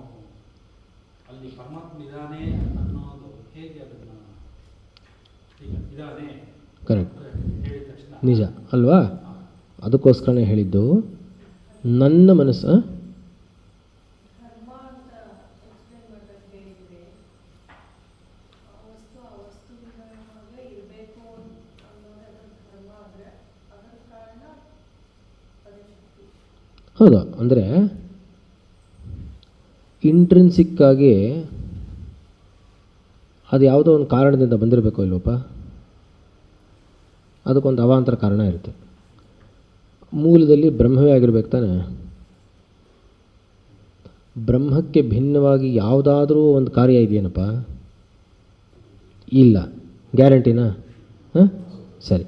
S2: ಅಲ್ಲಿ ಪರಮಾತ್ಮ ಇದ್ದಾನೆ ಅನ್ನೋದು ಹೇಗೆ ಅದನ್ನು ಈಗ ಇದ್ದಾನೆ
S1: ಕರೆಕ್ಟ್,
S2: ಹೇಳಿದ ತಕ್ಷಣ
S1: ನಿಜ ಅಲ್ವಾ? ಅದಕ್ಕೋಸ್ಕರನೇ ಹೇಳಿದ್ದು ನನ್ನ ಮನಸ್ಸು. ಹೌದು, ಅಂದರೆ ಇಂಟ್ರಿನ್ಸಿಕ್ಕಾಗಿ ಅದು ಯಾವುದೋ ಒಂದು ಕಾರಣದಿಂದ ಬಂದಿರಬೇಕೋ ಇಲ್ವಪ್ಪ? ಅದಕ್ಕೊಂದು ಅವಾಂತರ ಕಾರಣ ಇರುತ್ತೆ. ಮೂಲದಲ್ಲಿ ಬ್ರಹ್ಮವೇ ಆಗಿರ್ಬೇಕು ತಾನೆ. ಬ್ರಹ್ಮಕ್ಕೆ ಭಿನ್ನವಾಗಿ ಯಾವುದಾದ್ರೂ ಒಂದು ಕಾರ್ಯ ಇದೆಯೇನಪ್ಪ? ಇಲ್ಲ. ಗ್ಯಾರಂಟಿನಾ? ಹಾಂ, ಸರಿ.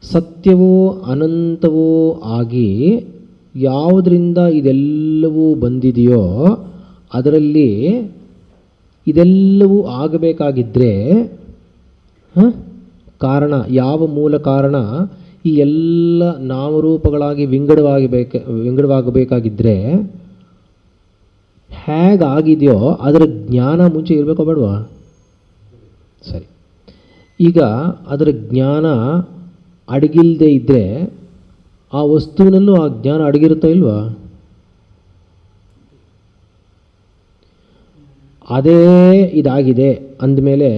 S1: ಸತ್ಯವೋ ಅನಂತವೋ ಆಗಿ ಯಾವುದರಿಂದ ಇದೆಲ್ಲವೂ ಬಂದಿದೆಯೋ ಅದರಲ್ಲಿ ಇದೆಲ್ಲವೂ ಆಗಬೇಕಾಗಿದ್ದರೆ ಕಾರಣ, ಯಾವ ಮೂಲ ಕಾರಣ ಈ ಎಲ್ಲ ನಾಮರೂಪಗಳಾಗಿ ವಿಂಗಡವಾಗಬೇಕಾಗಿದ್ದರೆ ಹೇಗಾಗಿದೆಯೋ ಅದರ ಜ್ಞಾನ ಮುಂಚೆ ಇರಬೇಕೋ ಬೇಡವಾ? ಸರಿ. ಈಗ ಅದರ ಜ್ಞಾನ ಅಡಗಿಲ್ಲದೆ ಇದ್ದರೆ ಆ ವಸ್ತುವಿನಲ್ಲೂ ಆ ಜ್ಞಾನ ಅಡಗಿರುತ್ತೋ ಇಲ್ವಾ? ಅದೇ ಇದಾಗಿದೆ ಅಂದಮೇಲೆ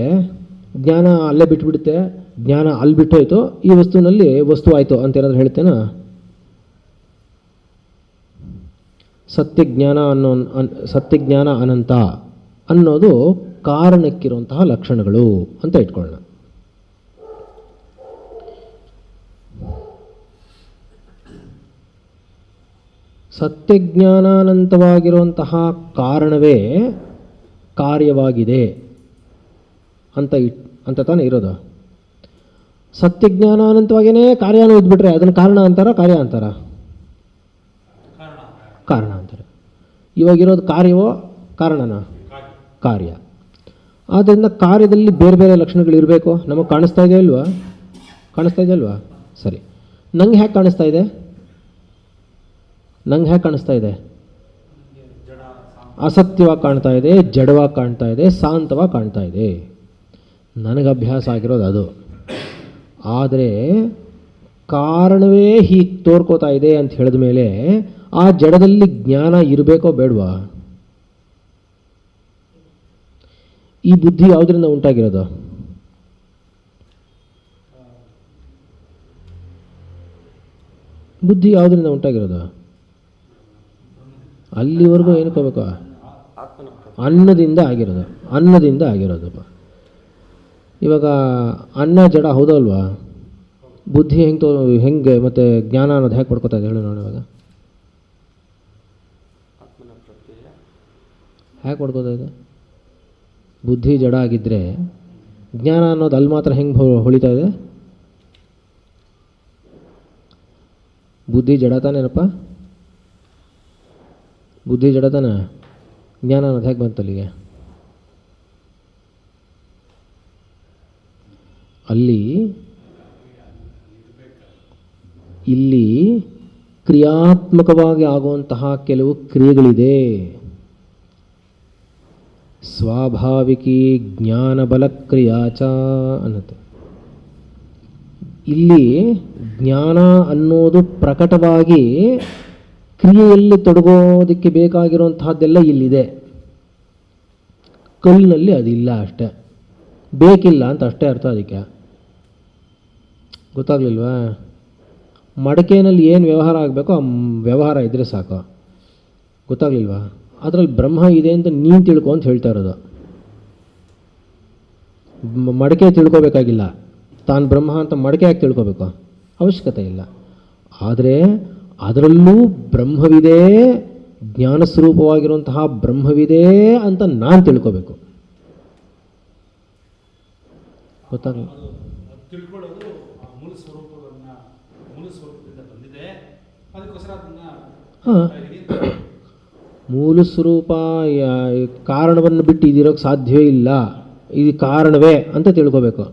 S1: ಜ್ಞಾನ ಅಲ್ಲೇ ಬಿಟ್ಬಿಡುತ್ತೆ. ಜ್ಞಾನ ಅಲ್ಲಿ ಬಿಟ್ಟೋಯ್ತು, ಈ ವಸ್ತುವಿನಲ್ಲಿ ವಸ್ತು ಆಯಿತು ಅಂತ ಏನಾದರೂ ಹೇಳ್ತೇನಾ? ಸತ್ಯಜ್ಞಾನ ಅನಂತ ಅನ್ನೋದು ಕಾರಣಕ್ಕಿರುವಂತಹ ಲಕ್ಷಣಗಳು ಅಂತ ಇಟ್ಕೊಳ್ಳೋಣ. ಸತ್ಯಜ್ಞಾನಾನಂತವಾಗಿರುವಂತಹ ಕಾರಣವೇ ಕಾರ್ಯವಾಗಿದೆ ಅಂತ ತಾನೇ ಇರೋದು. ಸತ್ಯಜ್ಞಾನಾನಂತವಾಗಿಯೇ ಕಾರ್ಯನೂ ಇದ್ಬಿಟ್ರೆ ಅದನ್ನು ಕಾರಣ ಅಂತಾರ ಕಾರ್ಯ ಅಂತಾರ? ಕಾರಣ ಅಂತಾರೆ. ಇವಾಗಿರೋದು ಕಾರ್ಯವೋ ಕಾರಣನ? ಕಾರ್ಯ. ಆದ್ದರಿಂದ ಕಾರ್ಯದಲ್ಲಿ ಬೇರೆ ಬೇರೆ ಲಕ್ಷಣಗಳಿರಬೇಕು. ನಮಗೆ ಕಾಣಿಸ್ತಾ ಇದೆ ಅಲ್ವಾ? ಕಾಣಿಸ್ತಾ ಇದೆ ಅಲ್ವಾ? ಸರಿ, ನಂಗೆ ಹೇಗೆ ಕಾಣಿಸ್ತಾ ಇದೆ? ನಂಗೆ ಹೇಗೆ ಕಾಣಿಸ್ತಾ ಇದೆ? ಅಸತ್ಯವಾಗಿ ಕಾಣ್ತಾ ಇದೆ, ಜಡವಾಗಿ ಕಾಣ್ತಾ ಇದೆ, ಶಾಂತವಾಗಿ ಕಾಣ್ತಾ ಇದೆ. ನನಗೆ ಅಭ್ಯಾಸ ಆಗಿರೋದು ಅದು. ಆದರೆ ಕಾರಣವೇ ಹೀಗೆ ತೋರ್ಕೋತಾ ಇದೆ ಅಂತ ಹೇಳಿದ ಮೇಲೆ ಆ ಜಡದಲ್ಲಿ ಜ್ಞಾನ ಇರಬೇಕೋ ಬೇಡವಾ? ಈ ಬುದ್ಧಿ ಯಾವುದರಿಂದ ಉಂಟಾಗಿರೋದು? ಬುದ್ಧಿ ಯಾವುದರಿಂದ ಉಂಟಾಗಿರೋದು? ಅಲ್ಲಿವರೆಗೂ ಏನಕ್ಕೋಬೇಕು? ಅನ್ನದಿಂದ ಆಗಿರೋದು. ಅನ್ನದಿಂದ ಆಗಿರೋದಪ್ಪ. ಇವಾಗ ಅನ್ನ ಜಡ ಹೌದಲ್ವಾ? ಬುದ್ಧಿ ಹೆಂಗೆ ಮತ್ತು ಜ್ಞಾನ ಅನ್ನೋದು ಹೇಗೆ ಪಡ್ಕೋತಾ ಇದೆ ಹೇಳಿ ನೋಡಿ. ಇವಾಗ ಹೇಗೆ ಪಡ್ಕೋತಾ ಇದೆ? ಬುದ್ಧಿ ಜಡ ಆಗಿದ್ದರೆ ಜ್ಞಾನ ಅನ್ನೋದು ಅಲ್ಲಿ ಮಾತ್ರ ಹೆಂಗೆ ಹೊಳಿತಾ ಇದೆ? ಬುದ್ಧಿ ಜಡ ತಾನೇನಪ್ಪ? ಬುದ್ಧಿ ಜಡ ತಾನೆ. ಜ್ಞಾನ ಅನ್ನೋದು ಹೇಗೆ ಬಂತು ಅಲ್ಲಿಗೆ? ಇಲ್ಲಿ ಕ್ರಿಯಾತ್ಮಕವಾಗಿ ಆಗುವಂತಹ ಕೆಲವು ಕ್ರಿಯೆಗಳಿದೆ. ಸ್ವಾಭಾವಿಕಿ ಜ್ಞಾನಬಲ ಕ್ರಿಯಾಚ ಅನ್ನತ್ತೆ. ಇಲ್ಲಿ ಜ್ಞಾನ ಅನ್ನೋದು ಪ್ರಕಟವಾಗಿ ಕ್ರಿಯೆಯಲ್ಲಿ ತೊಡಗೋದಕ್ಕೆ ಬೇಕಾಗಿರುವಂತಹದ್ದೆಲ್ಲ ಇಲ್ಲಿದೆ. ಕಲ್ಲಿನಲ್ಲಿ ಅದಿಲ್ಲ ಅಷ್ಟೇ, ಬೇಕಿಲ್ಲ ಅಂತ ಅಷ್ಟೇ ಅರ್ಥ. ಅದಕ್ಕೆ ಗೊತ್ತಾಗ್ಲಿಲ್ವಾ? ಮಡಕೆನಲ್ಲಿ ಏನು ವ್ಯವಹಾರ ಆಗಬೇಕೋ ಆ ವ್ಯವಹಾರ ಇದ್ದರೆ ಸಾಕು. ಗೊತ್ತಾಗ್ಲಿಲ್ವಾ? ಅದರಲ್ಲಿ ಬ್ರಹ್ಮ ಇದೆ ಅಂತ ನೀನು ತಿಳ್ಕೊ ಅಂತ ಹೇಳ್ತಾ ಇರೋದು. ಮಡಕೆ ತಿಳ್ಕೊಬೇಕಾಗಿಲ್ಲ. ತಾನು ಬ್ರಹ್ಮ ಅಂತ ಮಡಕೆ ಯಾಕೆ ತಿಳ್ಕೊಬೇಕು? ಅವಶ್ಯಕತೆ ಇಲ್ಲ. ಆದರೆ ಅದರಲ್ಲೂ ಬ್ರಹ್ಮವಿದೆ, ಜ್ಞಾನಸ್ವರೂಪವಾಗಿರುವಂತಹ ಬ್ರಹ್ಮವಿದೆ ಅಂತ ನಾನು ತಿಳ್ಕೋಬೇಕು. ಗೊತ್ತಾಗಲ್ಲ?
S2: ತಿಳ್ಕೊಳ್ಳೋದು ಮೂಲ ಸ್ವರೂಪದಿಂದ ಬಂದಿದೆ, ಅದಕ್ಕೋಸ್ಕರ ಅದನ್ನ
S1: ಮೂಲ ಸ್ವರೂಪ ಕಾರಣವನ್ನು ಬಿಟ್ಟು ಇದಿರೋಕ್ಕೆ ಸಾಧ್ಯವೇ ಇಲ್ಲ, ಇದು ಕಾರಣವೇ ಅಂತ ತಿಳ್ಕೋಬೇಕು.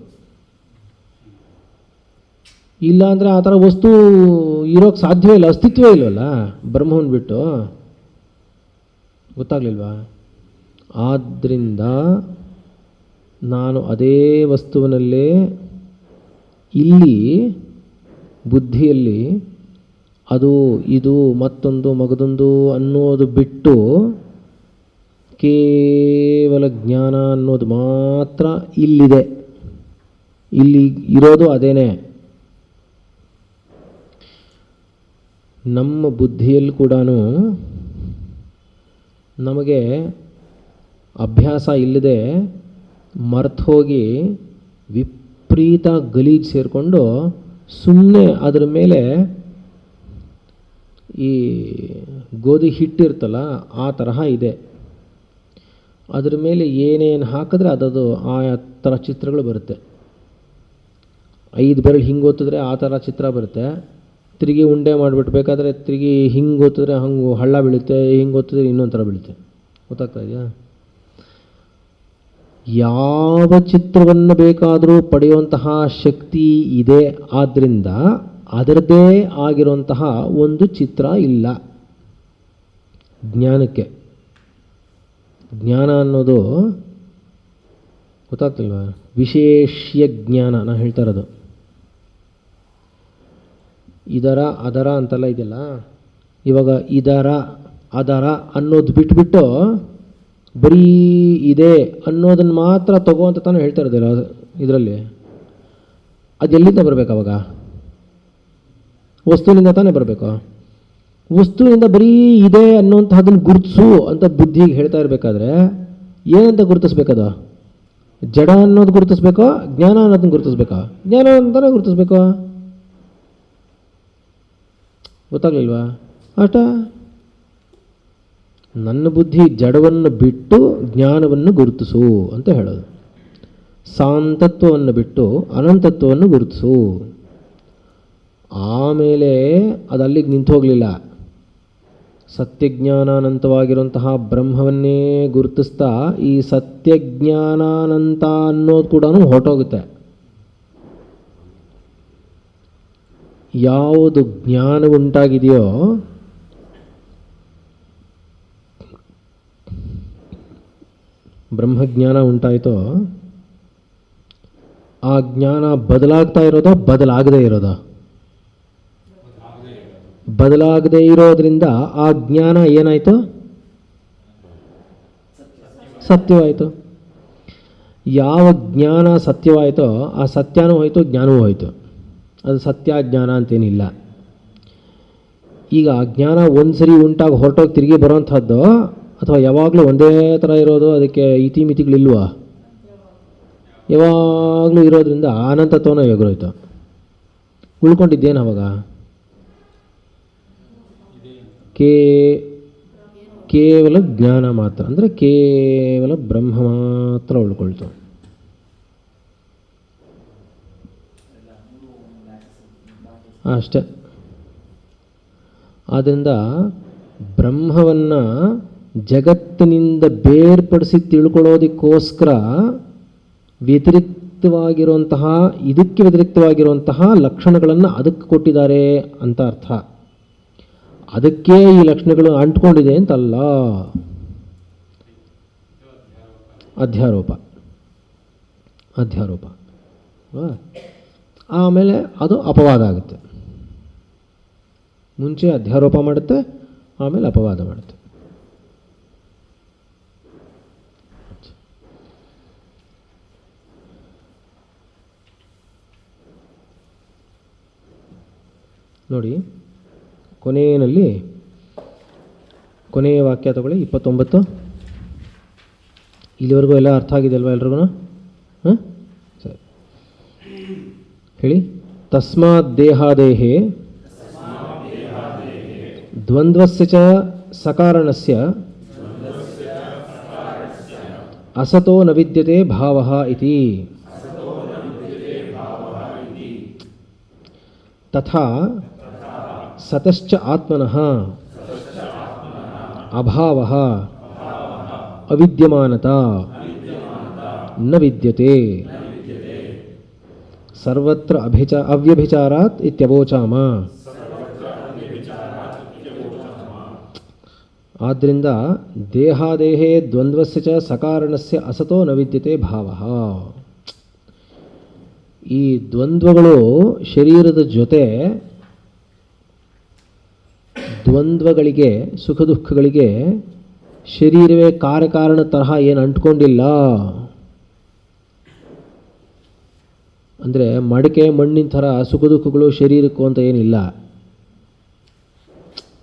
S1: ಇಲ್ಲ ಅಂದರೆ ಆ ಥರ ವಸ್ತು ಇರೋಕ್ಕೆ ಸಾಧ್ಯವೇ ಇಲ್ಲ, ಅಸ್ತಿತ್ವೇ ಇಲ್ವಲ್ಲ ಬ್ರಹ್ಮವನ್ನು ಬಿಟ್ಟು. ಗೊತ್ತಾಗ್ಲಿಲ್ವಾ? ಆದ್ದರಿಂದ ನಾನು ಅದೇ ವಸ್ತುವಿನಲ್ಲೇ ಇಲ್ಲಿ ಬುದ್ಧಿಯಲ್ಲಿ ಅದು ಇದು ಮತ್ತೊಂದು ಮಗದೊಂದು ಅನ್ನೋದು ಬಿಟ್ಟು ಕೇವಲ ಜ್ಞಾನ ಅನ್ನೋದು ಮಾತ್ರ ಇಲ್ಲಿದೆ. ಇಲ್ಲಿ ಇರೋದು ಅದೇನೇ. ನಮ್ಮ ಬುದ್ಧಿಯಲ್ಲಿ ಕೂಡ ನಮಗೆ ಅಭ್ಯಾಸ ಇಲ್ಲದೆ ಮರ್ತು ಹೋಗಿ ವಿಪರೀತ ಗಲೀಜು ಸೇರಿಕೊಂಡು ಸುಮ್ಮನೆ ಅದರ ಮೇಲೆ ಈ ಗೋಧಿ ಹಿಟ್ಟಿರ್ತಲ್ಲ ಆ ತರಹ ಇದೆ. ಅದರ ಮೇಲೆ ಏನೇನು ಹಾಕಿದ್ರೆ ಅದದು ಆ ಥರ ಚಿತ್ರಗಳು ಬರುತ್ತೆ. 5 ಬೆರಳು ಹಿಂಗೆ ಒತ್ತಿದ್ರೆ ಆ ಥರ ಚಿತ್ರ ಬರುತ್ತೆ. ತಿರುಗಿ ಉಂಡೆ ಮಾಡಿಬಿಟ್ಟು ಬೇಕಾದರೆ ತಿರುಗಿ ಹಿಂಗೆ ಒತ್ತಿದ್ರೆ ಹಂಗೆ ಹಳ್ಳ ಬೀಳುತ್ತೆ, ಹಿಂಗೆ ಒತ್ತಿದ್ರೆ ಇನ್ನೊಂದು ಥರ ಬೀಳುತ್ತೆ. ಗೊತ್ತಾಗ್ತಾ ಇದೆಯಾ? ಯಾವ ಚಿತ್ರವನ್ನು ಬೇಕಾದರೂ ಪಡೆಯುವಂತಹ ಶಕ್ತಿ ಇದೆ. ಆದ್ದರಿಂದ ಅದರದ್ದೇ ಆಗಿರುವಂತಹ ಒಂದು ಚಿತ್ರ ಇಲ್ಲ ಜ್ಞಾನಕ್ಕೆ. ಜ್ಞಾನ ಅನ್ನೋದು ಗೊತ್ತಾಗ್ತಿಲ್ವಾ? ವಿಶೇಷ್ಯ ಜ್ಞಾನ ನಾನು ಹೇಳ್ತಾ ಇರೋದು. ಇದರ ಅದರ ಅಂತೆಲ್ಲ ಇದೆಯಲ್ಲ, ಇವಾಗ ಇದರ ಅದರ ಅನ್ನೋದು ಬಿಟ್ಬಿಟ್ಟು ಬರೀ ಇದೆ ಅನ್ನೋದನ್ನು ಮಾತ್ರ ತಗೋ ಅಂತ ತಾನು ಹೇಳ್ತಾ ಇರೋದಿಲ್ಲ ಇದರಲ್ಲಿ. ಅದೆಲ್ಲಿಂದ ಬರಬೇಕು? ಅವಾಗ ವಸ್ತುವಿನಿಂದ ತಾನೇ ಬರಬೇಕು. ವಸ್ತುವಿನಿಂದ ಬರೀ ಇದೆ ಅನ್ನೋಂಥದ್ದನ್ನು ಗುರುತಿಸು ಅಂತ ಬುದ್ಧಿಗೆ ಹೇಳ್ತಾ ಇರಬೇಕಾದ್ರೆ ಏನಂತ ಗುರುತಿಸ್ಬೇಕದು? ಜಡ ಅನ್ನೋದು ಗುರುತಿಸ್ಬೇಕೋ ಜ್ಞಾನ ಅನ್ನೋದನ್ನ ಗುರುತಿಸ್ಬೇಕಾ? ಜ್ಞಾನ ಅಂತಾನೆ ಗುರುತಿಸ್ಬೇಕು. ಗೊತ್ತಾಗ್ಲಿಲ್ವಾ? ಅಷ್ಟ ನನ್ನ ಬುದ್ಧಿ ಜಡವನ್ನು ಬಿಟ್ಟು ಜ್ಞಾನವನ್ನು ಗುರುತಿಸು ಅಂತ ಹೇಳೋದು. ಸಾಂತತ್ವವನ್ನು ಬಿಟ್ಟು ಅನಂತತ್ವವನ್ನು ಗುರುತಿಸು. ಆಮೇಲೆ ಅದು ಅಲ್ಲಿಗೆ ನಿಂತು ಹೋಗಲಿಲ್ಲ. ಸತ್ಯಜ್ಞಾನಾನಂತವಾಗಿರುವಂತಹ ಬ್ರಹ್ಮವನ್ನೇ ಗುರುತಿಸ್ತಾ ಈ ಸತ್ಯಜ್ಞಾನಾನಂತ ಅನ್ನೋದು ಕೂಡ ಹೊರಟೋಗುತ್ತೆ. ಯಾವುದು ಜ್ಞಾನ ಉಂಟಾಗಿದೆಯೋ ಬ್ರಹ್ಮಜ್ಞಾನ ಉಂಟಾಯಿತೋ ಆ ಜ್ಞಾನ ಬದಲಾಗ್ತಾ ಇರೋದೋ ಬದಲಾಗದೇ ಇರೋದೋ? ಬದಲಾಗದೇ ಇರೋದ್ರಿಂದ ಆ ಜ್ಞಾನ ಏನಾಯಿತು? ಸತ್ಯವಾಯಿತು. ಯಾವ ಜ್ಞಾನ ಸತ್ಯವಾಯಿತೋ ಆ ಸತ್ಯನೂ ಹೋಯಿತು, ಜ್ಞಾನವೂ ಹೋಯಿತು. ಅದು ಸತ್ಯ ಜ್ಞಾನ ಅಂತೇನಿಲ್ಲ. ಈಗ ಜ್ಞಾನ ಒಂದು ಸರಿ ಉಂಟಾಗಿ ಹೊರಟೋಗಿ ತಿರುಗಿ ಬರೋವಂಥದ್ದು ಅಥವಾ ಯಾವಾಗಲೂ ಒಂದೇ ಥರ ಇರೋದು, ಅದಕ್ಕೆ ಇತಿಮಿತಿಗಳಿಲ್ವಾ? ಯಾವಾಗಲೂ ಇರೋದ್ರಿಂದ ಅನಂತತ್ವನ ಎಗರೋಯ್ತು. ಉಳ್ಕೊಂಡಿದ್ದೇನು ಅವಾಗ? ಕೇವಲ ಜ್ಞಾನ ಮಾತ್ರ, ಅಂದರೆ ಕೇವಲ ಬ್ರಹ್ಮ ಮಾತ್ರ ಉಳ್ಕೊಳ್ತು. ಅಷ್ಟೆ. ಆದ್ದರಿಂದ ಬ್ರಹ್ಮವನ್ನು ಜಗತ್ತಿನಿಂದ ಬೇರ್ಪಡಿಸಿ ತಿಳ್ಕೊಳ್ಳೋದಕ್ಕೋಸ್ಕರ ವ್ಯತಿರಿಕ್ತವಾಗಿರುವಂತಹ, ಇದಕ್ಕೆ ವ್ಯತಿರಿಕ್ತವಾಗಿರುವಂತಹ ಲಕ್ಷಣಗಳನ್ನು ಅದಕ್ಕೆ ಕೊಟ್ಟಿದ್ದಾರೆ ಅಂತ ಅರ್ಥ. ಅದಕ್ಕೆ ಈ ಲಕ್ಷಣಗಳು ಅಂಟ್ಕೊಂಡಿದೆ ಅಂತಲ್ಲ. ಅಧ್ಯಾರೋಪ ಆಮೇಲೆ ಅದು ಅಪವಾದ ಆಗುತ್ತೆ. ಮುಂಚೆ ಅಧ್ಯಾರೋಪ ಮಾಡುತ್ತೆ, ಆಮೇಲೆ ಅಪವಾದ ಮಾಡುತ್ತೆ. ನೋಡಿ, ಕೊನೆಯ ವಾಕ್ಯ ತಗೊಳ್ಳಿ, 29. ಇಲ್ಲಿವರೆಗೂ ಎಲ್ಲ ಅರ್ಥ ಆಗಿದೆ ಅಲ್ವಾ ಎಲ್ರಿಗೂ? ಹಾಂ, ಸರಿ ಹೇಳಿ. ತಸ್ಮಾತ್ ದೇಹಾದೇಹೇ ದ್ವಂದ್ವಸ್ಯ ಚ ಸಕಾರಣಸ್ಯ ಅಸತೋ ನ ವಿದ್ಯತೆ ಭಾವಃ ಇತಿ. ತಥಾ ಸತಶ್ಚ ಆತ್ಮನಃ ಅಭಾವಃ ಅವಿದ್ಯಮಾನತಾ ನ ವಿದ್ಯತೆ ಸರ್ವತ್ರ ಅವ್ಯಭಿಚಾರಾತ್ ಇತ್ಯವೋಚಾಮ. ಆದ್ದರಿಂದ ದೇಹಾದೇಹೇ ದ್ವಂದ್ವಸ್ಯ ಚ ಸಕಾರಣಸ್ಯ ಅಸತೋ ನ ವಿದ್ಯತೆ ಭಾವಃ. ಈ ದ್ವಂದ್ವಗಳು ಶರೀರದ ಜೊತೆ, ದ್ವಂದ್ವಗಳಿಗೆ, ಸುಖ ದುಃಖಗಳಿಗೆ ಶರೀರವೇ ಕಾರ್ಯಕಾರಣ ತರಹ ಏನು ಅಂಟ್ಕೊಂಡಿಲ್ಲ. ಅಂದರೆ ಮಡಿಕೆ ಮಣ್ಣಿನ ಥರ ಸುಖ ದುಃಖಗಳು ಶರೀರಕ್ಕೂ ಅಂತ ಏನಿಲ್ಲ.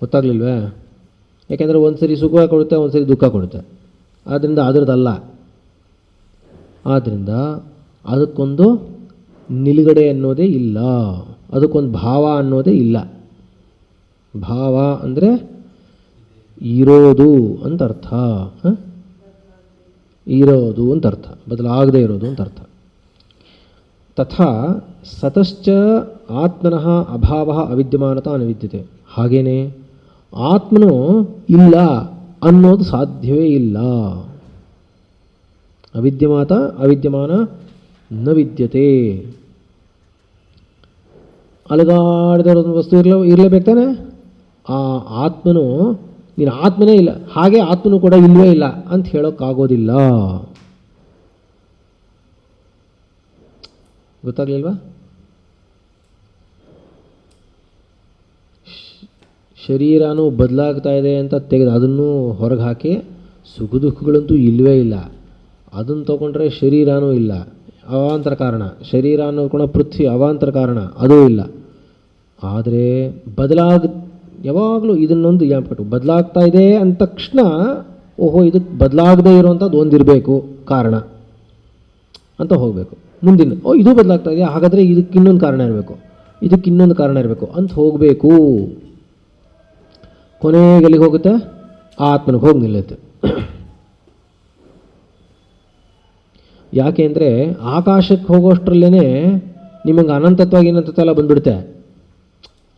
S1: ಗೊತ್ತಾಗ್ಲಿಲ್ವೇ? ಯಾಕೆಂದರೆ ಒಂದು ಸರಿ ಸುಖ ಕೊಡುತ್ತೆ, ಒಂದು ಸರಿ ದುಃಖ ಕೊಡುತ್ತೆ. ಆದ್ದರಿಂದ ಅದರದ್ದಲ್ಲ. ಆದ್ದರಿಂದ ಅದಕ್ಕೊಂದು ನಿಲುಗಡೆ ಅನ್ನೋದೇ ಇಲ್ಲ, ಅದಕ್ಕೊಂದು ಭಾವ ಅನ್ನೋದೇ ಇಲ್ಲ. ಭಾವ ಅಂದರೆ ಇರೋದು ಅಂತ ಅರ್ಥ. ಇರೋದು ಅಂತ ಅರ್ಥ, ಬದಲಾಗದೇ ಇರೋದು ಅಂತ ಅರ್ಥ. ತಥಾ ಸತಶ್ಚ ಆತ್ಮನಃ ಅಭಾವ ಅವಿದ್ಯಮಾನತಾ ನ ವಿದ್ಯತೆ. ಹಾಗೇನೆ ಆತ್ಮನು ಇಲ್ಲ ಅನ್ನೋದು ಸಾಧ್ಯವೇ ಇಲ್ಲ. ಅವಿದ್ಯಮಾನ ನ ವಿದ್ಯತೆ. ಅಲಗಾಡಿದ ವಸ್ತು ಇರಲೇಬೇಕು ತಾನೆ. ಆ ಆತ್ಮನು, ನೀನು ಆತ್ಮನೇ ಇಲ್ಲ, ಹಾಗೆ ಆತ್ಮನು ಕೂಡ ಇಲ್ಲವೇ ಇಲ್ಲ ಅಂತ ಹೇಳೋಕ್ಕಾಗೋದಿಲ್ಲ. ಗೊತ್ತಾಗ್ಲಿಲ್ವಾ? ಶರೀರನೂ ಬದಲಾಗ್ತಾ ಇದೆ ಅಂತ ತೆಗೆದು ಅದನ್ನು ಹೊರಗೆ ಹಾಕಿ, ಸುಖ ದುಃಖಗಳಂತೂ ಇಲ್ಲವೇ ಇಲ್ಲ, ಅದನ್ನು ತಗೊಂಡ್ರೆ ಶರೀರನೂ ಇಲ್ಲ, ಅವಾಂತರ ಕಾರಣ. ಶರೀರ ಅನ್ನೋದು ಕೂಡ ಪೃಥ್ವಿ, ಅವಾಂತರ ಕಾರಣ, ಅದೂ ಇಲ್ಲ. ಆದರೆ ಯಾವಾಗಲೂ ಇದನ್ನೊಂದು ಯಾಪಟ್ಟು ಬದಲಾಗ್ತಾ ಇದೆ ಅಂದ ತಕ್ಷಣ, ಓಹೋ ಇದಕ್ಕೆ ಬದಲಾಗದೇ ಇರೋವಂಥದ್ದು ಒಂದಿರಬೇಕು ಕಾರಣ ಅಂತ ಹೋಗಬೇಕು. ಮುಂದಿನ ಇದು ಬದಲಾಗ್ತಾ ಇದೆಯಾ, ಹಾಗಾದರೆ ಇದಕ್ಕೆ ಇನ್ನೊಂದು ಕಾರಣ ಇರಬೇಕು, ಇದಕ್ಕೆ ಇನ್ನೊಂದು ಕಾರಣ ಇರಬೇಕು ಅಂತ ಹೋಗಬೇಕು. ಕೊನೆಗೆ ಎಲ್ಲಿಗೆ ಹೋಗುತ್ತೆ? ಆ ಆತ್ಮನಿಗೆ ಹೋಗಿ ನಿಲ್ಲುತ್ತೆ. ಯಾಕೆ ಅಂದರೆ ಆಕಾಶಕ್ಕೆ ಹೋಗೋಷ್ಟರಲ್ಲೇ ನಿಮಗೆ ಅನಂತತ್ವ ಎಲ್ಲ ಬಂದುಬಿಡುತ್ತೆ.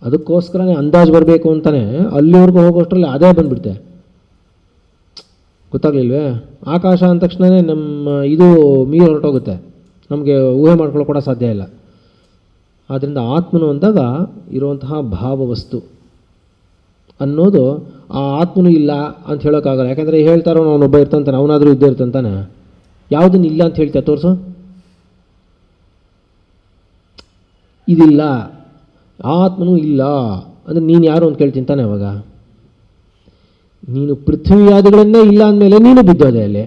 S1: ಅದಕ್ಕೋಸ್ಕರನೇ ಅಂದಾಜು ಬರಬೇಕು ಅಂತಲೇ ಅಲ್ಲಿವರೆಗೂ ಹೋಗೋಷ್ಟರಲ್ಲಿ ಅದೇ ಬಂದುಬಿಡುತ್ತೆ. ಗೊತ್ತಾಗಲಿಲ್ವೇ? ಆಕಾಶ ಅಂದ ತಕ್ಷಣವೇ ನಮ್ಮ ಇದು ಮೀರಿ ಹೊರಟೋಗುತ್ತೆ, ನಮಗೆ ಊಹೆ ಮಾಡ್ಕೊಳ್ಳೋಕೆ ಕೂಡ ಸಾಧ್ಯ ಇಲ್ಲ. ಆದ್ದರಿಂದ ಆತ್ಮನು ಅಂದಾಗ ಇರುವಂತಹ ಭಾವವಸ್ತು ಅನ್ನೋದು ಆ ಆತ್ಮನು ಇಲ್ಲ ಅಂತ ಹೇಳೋಕ್ಕಾಗಲ್ಲ. ಯಾಕೆಂದರೆ ಹೇಳ್ತಾರೋ ಅವನೊಬ್ಬ ಇರ್ತಂತಾನೆ, ಅವನಾದರೂ ಇದ್ದೇ ಇರ್ತಂತಾನೆ. ಯಾವುದನ್ನು ಇಲ್ಲ ಅಂತ ಹೇಳ್ತೀಯ ತೋರಿಸು. ಇದಿಲ್ಲ, ಆತ್ಮನೂ ಇಲ್ಲ ಅಂದರೆ ನೀನು ಯಾರು ಅಂತ ಕೇಳ್ತೀನಿ ತಾನೆ. ಅವಾಗ ನೀನು ಪೃಥ್ವಿಯಾದಿಗಳನ್ನೇ ಇಲ್ಲ ಅಂದಮೇಲೆ ನೀನು ಬಿದ್ದೋದೆ ಅಲ್ಲಿ.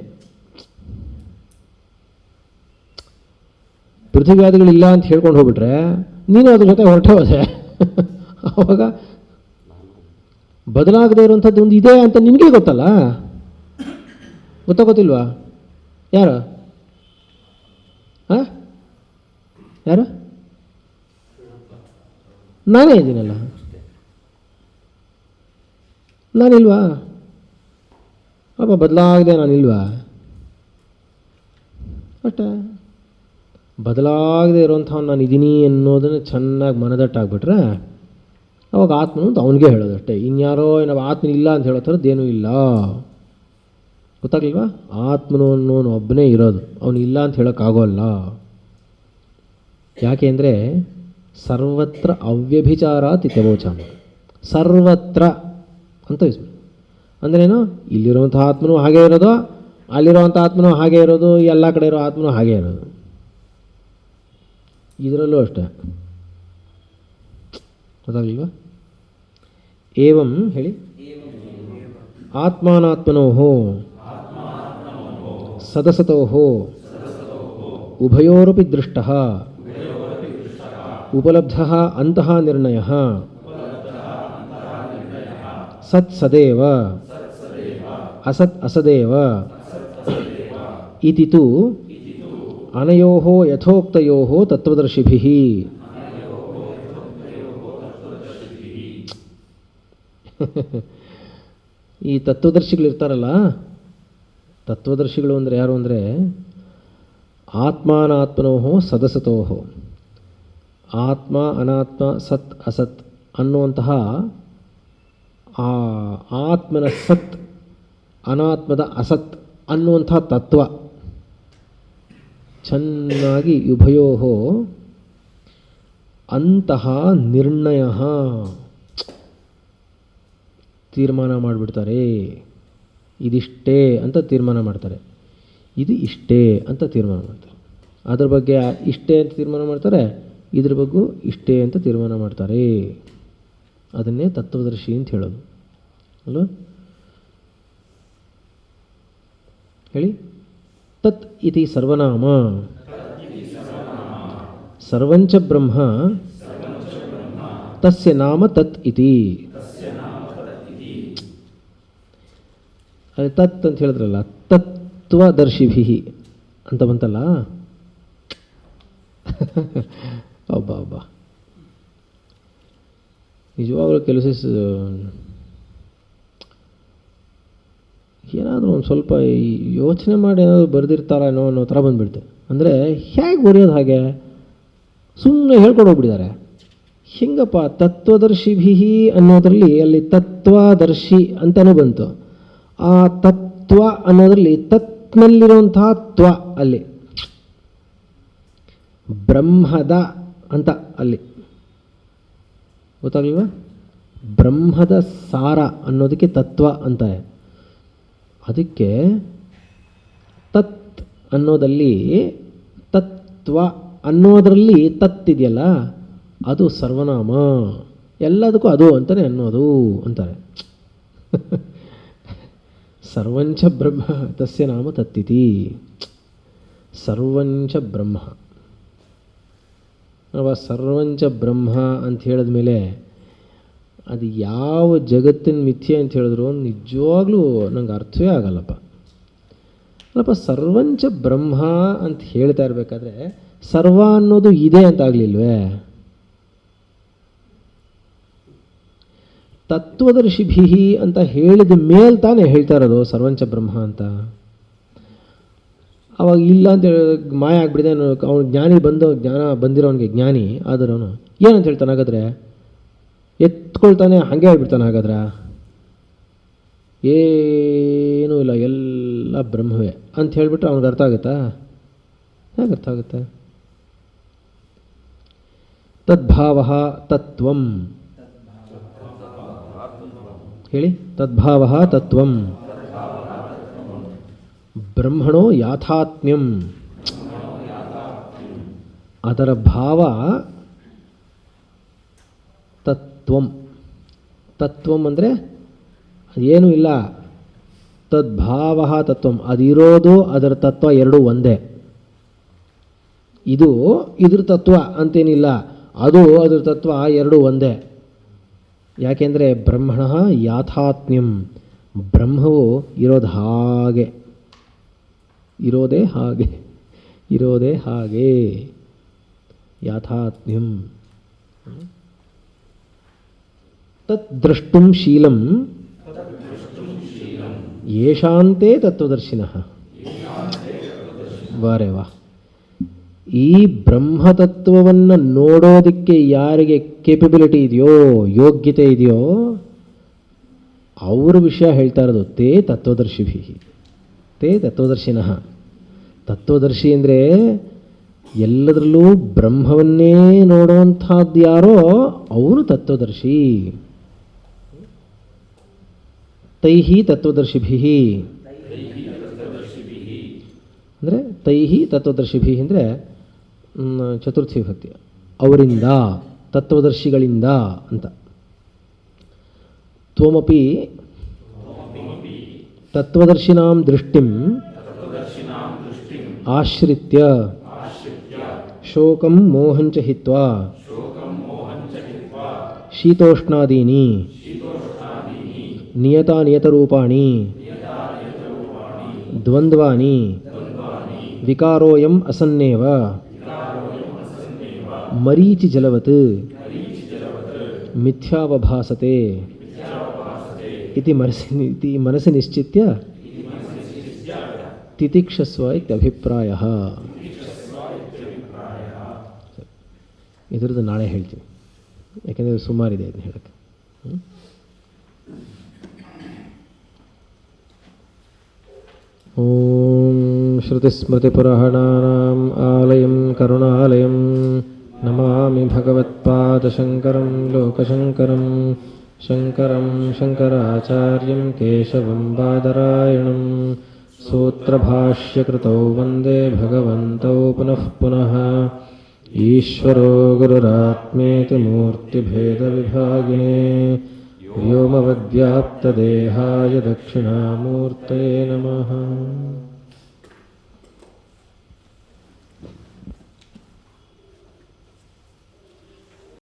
S1: ಪೃಥ್ವಿಯಾದಿಗಳಿಲ್ಲ ಅಂತ ಹೇಳ್ಕೊಂಡು ಹೋಗ್ಬಿಟ್ರೆ ನೀನು ಅದ್ರ ಜೊತೆ ಹೊರಟೆ ಹೋದೆ. ಆವಾಗ ಬದಲಾಗದೇ ಇರುವಂಥದ್ದು ಒಂದು ಇದೆ ಅಂತ ನಿನಗೆ ಗೊತ್ತಲ್ಲ. ಗೊತ್ತಾಗೋತಿಲ್ವಾ? ಯಾರು ಯಾರು? ನಾನೇ ಇದ್ದೀನಲ್ಲ, ನಾನಿಲ್ವಾ? ಅಪ್ಪ ಬದಲಾಗದೆ ನಾನಿಲ್ವಾ? ಅಷ್ಟೇ. ಬದಲಾಗದೆ ಇರೋಂಥವ್ನು ನಾನು ಇದ್ದೀನಿ ಅನ್ನೋದನ್ನು ಚೆನ್ನಾಗಿ ಮನದಟ್ಟಾಗ್ಬಿಟ್ರೆ ಅವಾಗ ಆತ್ಮನು ಅಂತ ಅವನಿಗೆ ಹೇಳೋದಷ್ಟೇ. ಇನ್ಯಾರೋ ನಾವು ಆತ್ಮನ ಇಲ್ಲ ಅಂತ ಹೇಳೋ ಥರದ್ದೇನೂ ಇಲ್ಲ. ಗೊತ್ತಾಗಲಿಲ್ವಾ? ಆತ್ಮನು ಅನ್ನೋನು ಒಬ್ಬನೇ ಇರೋದು, ಅವನು ಇಲ್ಲ ಅಂತ ಹೇಳೋಕ್ಕಾಗೋಲ್ಲ. ಯಾಕೆ ಅಂದರೆ ಸರ್ವತ್ರ ಅವ್ಯಭಿಚಾರಾತ್ ಇತ್ಯವೋಚಾಮ. ಸರ್ವತ್ರ ಅಂತ ಅಂದ್ರೇನು? ಇಲ್ಲಿರುವಂಥ ಆತ್ಮನೂ ಹಾಗೇ ಇರೋದು, ಅಲ್ಲಿರುವಂಥ ಆತ್ಮನೂ ಹಾಗೇ ಇರೋದು, ಎಲ್ಲ ಕಡೆ ಇರೋ ಆತ್ಮನೂ ಹಾಗೇ ಇರೋದು. ಇದರಲ್ಲೂ ಅಷ್ಟೇ. ಗೊತ್ತಾಗಲಿಲ್ವಾ? ಏವಂ ಹೇಳಿ. ಆತ್ಮಾನಾತ್ಮನೋ ಸದಸತೋ ಉಭಯೋರಪಿ ದೃಷ್ಟಃ ಉಪಲಬ್ಧಃ ಅಂತಃ ನಿರ್ಣಯಃ ಸತ್ ಸದೇವ ಅಸತ್ ಅಸದೇವ ಇತಿ ತು ಅನಯೋಃ ಯಥೋಕ್ತಯೋಃ ತತ್ವದರ್ಶಿಭಿಃ. ಈ ತತ್ವದರ್ಶಿಗಳಿರ್ತಾರಲ್ಲ, ತತ್ವದರ್ಶಿಗಳು ಅಂದರೆ ಯಾರು ಅಂದರೆ ಆತ್ಮಾನಾತ್ಮನೋ ಸದಸತೋ, ಆತ್ಮ ಅನಾತ್ಮ ಸತ್ ಅಸತ್ ಅನ್ನುವಂತಹ ಆ ಆತ್ಮನ ಸತ್ ಅನಾತ್ಮದ ಅಸತ್ ಅನ್ನುವಂಥ ತತ್ವ ಚೆನ್ನಾಗಿ ಉಭಯೋ ಅಂತಹ ನಿರ್ಣಯ ತೀರ್ಮಾನ ಮಾಡಿಬಿಡ್ತಾರೆ. ಇದಿಷ್ಟೇ ಅಂತ ತೀರ್ಮಾನ ಮಾಡ್ತಾರೆ, ಇದು ಇಷ್ಟೇ ಅಂತ ತೀರ್ಮಾನ ಮಾಡ್ತಾರೆ. ಅದ್ರ ಬಗ್ಗೆ ಇಷ್ಟೇ ಅಂತ ತೀರ್ಮಾನ ಮಾಡ್ತಾರೆ, ಇದ್ರ ಬಗ್ಗೆ ಇಷ್ಟೇ ಅಂತ ತೀರ್ಮಾನ ಮಾಡ್ತಾರೆ. ಅದನ್ನೇ ತತ್ವದರ್ಶಿ ಅಂತ ಹೇಳೋದು ಅಲ್ಲ. ಹೇಳಿ. ತತ್ ಇತಿ ಸರ್ವನಾಮ ಸರ್ವಂಚ ಬ್ರಹ್ಮ ತಸ್ಯ ನಾಮ ತತ್ ಇತಿ. ಅದು ತತ್ ಅಂತ ಹೇಳಿದ್ರಲ್ಲ, ತತ್ವದರ್ಶಿಭಿ ಅಂತ ಬಂತಲ್ಲ. ಒಬ್ಬ ನಿಜವಾಗ್ಲೂ ಕೆಲಸ ಏನಾದರೂ ಒಂದು ಸ್ವಲ್ಪ ಯೋಚನೆ ಮಾಡಿ ಏನಾದರೂ ಬರೆದಿರ್ತಾರೇನೋ ಅನ್ನೋ ಥರ ಬಂದುಬಿಡ್ತೆ. ಅಂದರೆ ಹೇಗೆ ಬರೆಯೋದು? ಹಾಗೆ ಸುಮ್ಮನೆ ಹೇಳ್ಕೊಂಡು ಹೋಗ್ಬಿಟ್ಟಿದ್ದಾರೆ. ಹಿಂಗಪ್ಪ ತತ್ವದರ್ಶಿಭಿ ಅನ್ನೋದರಲ್ಲಿ ಅಲ್ಲಿ ತತ್ವದರ್ಶಿ ಅಂತಲೂ ಬಂತು. ಆ ತತ್ವ ಅನ್ನೋದರಲ್ಲಿ ತತ್ನಲ್ಲಿರುವಂತಹ ತ್ವ ಅಲ್ಲಿ ಬ್ರಹ್ಮದ ಅಂತ ಅಲ್ಲಿ ಗೊತ್ತಾಗಲಿಲ್ವಾ? ಬ್ರಹ್ಮದ ಸಾರ ಅನ್ನೋದಕ್ಕೆ ತತ್ವ ಅಂತಾರೆ. ಅದಕ್ಕೆ ತತ್ ಅನ್ನೋದಲ್ಲಿ ತತ್ವ ಅನ್ನೋದರಲ್ಲಿ ತತ್ ಇದೆಯಲ್ಲ, ಅದು ಸರ್ವನಾಮ. ಎಲ್ಲದಕ್ಕೂ ಅದು ಅಂತಲೇ ಅನ್ನೋದು ಅಂತಾರೆ. ಸರ್ವಂಚ ಬ್ರಹ್ಮ ತಸ್ಯ ನಾಮ ತತ್ತಿತಿ. ಸರ್ವಂಚ ಬ್ರಹ್ಮ ಅವ ಸರ್ವಂಚ ಬ್ರಹ್ಮ ಅಂತ ಹೇಳಿದ ಮೇಲೆ ಅದು ಯಾವ ಜಗತ್ತಿನ ಮಿಥ್ಯೆ ಅಂತ ಹೇಳಿದ್ರು ನಿಜವಾಗ್ಲೂ ನಂಗೆ ಅರ್ಥವೇ ಆಗಲ್ಲಪ್ಪ. ಅಲ್ಲಪ್ಪ, ಸರ್ವಂಚ ಬ್ರಹ್ಮ ಅಂತ ಹೇಳ್ತಾ ಇರಬೇಕಾದ್ರೆ ಸರ್ವ ಅನ್ನೋದು ಇದೆ ಅಂತ ಆಗಲಿಲ್ವೇ? ತತ್ವದರ್ಶಿಭಿ ಅಂತ ಹೇಳಿದ ಮೇಲೆ ತಾನೇ ಹೇಳ್ತಾ ಇರೋದು ಸರ್ವಂಚ ಬ್ರಹ್ಮ ಅಂತ. ಅವಾಗ ಇಲ್ಲ ಅಂತ ಮಾಯ ಆಗ್ಬಿಡಿದೆ. ಅವನು ಜ್ಞಾನಿ ಜ್ಞಾನ ಬಂದಿರೋನಿಗೆ, ಜ್ಞಾನಿ ಆದರವನು ಏನಂತ ಹೇಳ್ತಾನೆ ಹಾಗಾದರೆ? ಎತ್ಕೊಳ್ತಾನೆ ಹಾಗೆ ಆಗ್ಬಿಡ್ತಾನೆ ಹಾಗಾದ್ರೆ? ಏನೂ ಇಲ್ಲ, ಎಲ್ಲ ಬ್ರಹ್ಮವೇ ಅಂತ ಹೇಳಿಬಿಟ್ರೆ ಅವ್ನಿಗೆ ಅರ್ಥ ಆಗುತ್ತಾ? ಹೇಗೆ ಅರ್ಥ ಆಗುತ್ತೆ? ತದ್ಭಾವ ತತ್ವಂ ಹೇಳಿ. ತದ್ಭಾವ ತತ್ವಂ ಬ್ರಹ್ಮಣೋ ಯಾಥಾತ್ಮ್ಯಂ. ಅದರ ಭಾವ ತತ್ವಂ. ತತ್ವಂ ಅಂದರೆ ಏನೂ ಇಲ್ಲ. ತದ್ಭಾವ ತತ್ವಂ, ಅದಿರೋದು ಅದರ ತತ್ವ ಎರಡೂ ಒಂದೇ. ಇದು ಇದ್ರ ತತ್ವ ಅಂತೇನಿಲ್ಲ, ಅದು ಅದ್ರ ತತ್ವ ಎರಡೂ ಒಂದೇ. ಯಾಕೆಂದರೆ ಬ್ರಹ್ಮಣ ಯಾಥಾತ್ಮ್ಯಂ, ಬ್ರಹ್ಮವು ಇರೋದು ಹಾಗೆ, ಇರೋದೇ ಹಾಗೆ, ಇರೋದೇ ಹಾಗೆ. ಯಾಥಾತ್ಮ್ಯಂ ತತ್ ದ್ರಷ್ಟುಂ ಶೀಲಂ ಯೇಷಾಂತೆ ತತ್ವದರ್ಶಿನಃ. ವಾರೇ ವಾ. ಈ ಬ್ರಹ್ಮತತ್ವವನ್ನು ನೋಡೋದಕ್ಕೆ ಯಾರಿಗೆ ಕೇಪಬಿಲಿಟಿ ಇದೆಯೋ, ಯೋಗ್ಯತೆ ಇದೆಯೋ, ಅವ್ರ ವಿಷಯ ಹೇಳ್ತಾ ಇರೋದು. ತೇ ತತ್ವದರ್ಶಿಭಿ, ತೇ ತತ್ವದರ್ಶಿನಃ. ತತ್ವದರ್ಶಿ ಅಂದರೆ ಎಲ್ಲದರಲ್ಲೂ ಬ್ರಹ್ಮವನ್ನೇ ನೋಡುವಂಥದ್ದು ಯಾರೋ ಅವರು ತತ್ವದರ್ಶಿ. ತೈಹಿ ತತ್ವದರ್ಶಿಭಿ ಅಂದರೆ, ತೈಹಿ ತತ್ವದರ್ಶಿಭಿ ಅಂದರೆ ಚತುರ್ಥಿ ವಿಭಕ್ತಿ, ಅವರಿಂದ, ತತ್ವದರ್ಶಿಗಳಿಂದ ಅಂತ. ತ್ವಮಪಿ ತತ್ವದರ್ಶಿನಾಂ ದೃಷ್ಟಿಂ ಆಶ್ರಿತ್ಯ ಶೋಕಂ ಮೋಹಂಚ ಹಿತ್ವಾ ಶೀತೋಷ್ಣಾದೀನಿ ನಿಯತಾನಿಯತರೂಪಾಣಿ ದ್ವಂದ್ವಾನಿ ವಿಕಾರೋಯಂ ಅಸನ್ನೇವ ಮರೀಚಿ ಜಲವತ್ ಮಿಥ್ಯಾವಭಾಸತೆ ಇತಿ ಮನಸ್ಸಿ ನಿಶ್ಚಿತ್ಯ ತಿತಿಕ್ಷಸ್ವ ಇತ್ಯಭಿಪ್ರಾಯಃ. ಇದರದ್ದು ನಾಳೆ ಹೇಳ್ತೀನಿ, ಯಾಕೆಂದರೆ ಸುಮಾರಿದೆ ಇದನ್ನು ಹೇಳಕ್ಕೆ. ಓಂ ಶ್ರುತಿಸ್ಮೃತಿಪುರಾಣಾನಾಂ ಆಲಯಂ ಕರುಣಾಲಯಂ ನಮಾಮಿ ಭಗವತ್ಪಾದಶಂಕರಂ ಲೋಕಶಂಕರಂ ಶಂಕರಂ ಶಂಕರಾಚಾರ್ಯಂ ಕೇಶವಂ ಬಾದರಾಯಣಂ ಸೂತ್ರಭಾಷ್ಯಕೃತೌ ವಂದೇ ಭಗವಂತೌ ಪುನಃ ಪುನಃ. ಈಶ್ವರೋ ಗುರುರಾತ್ಮೇತಿ ಮೂರ್ತಿಭೇದವಿಭಾಗಿನೇ ವ್ಯೋಮವದ್ವ್ಯಾಪ್ತದೇಹಾಯ ದಕ್ಷಿಣಾಮೂರ್ತಯೇ ನಮಃ.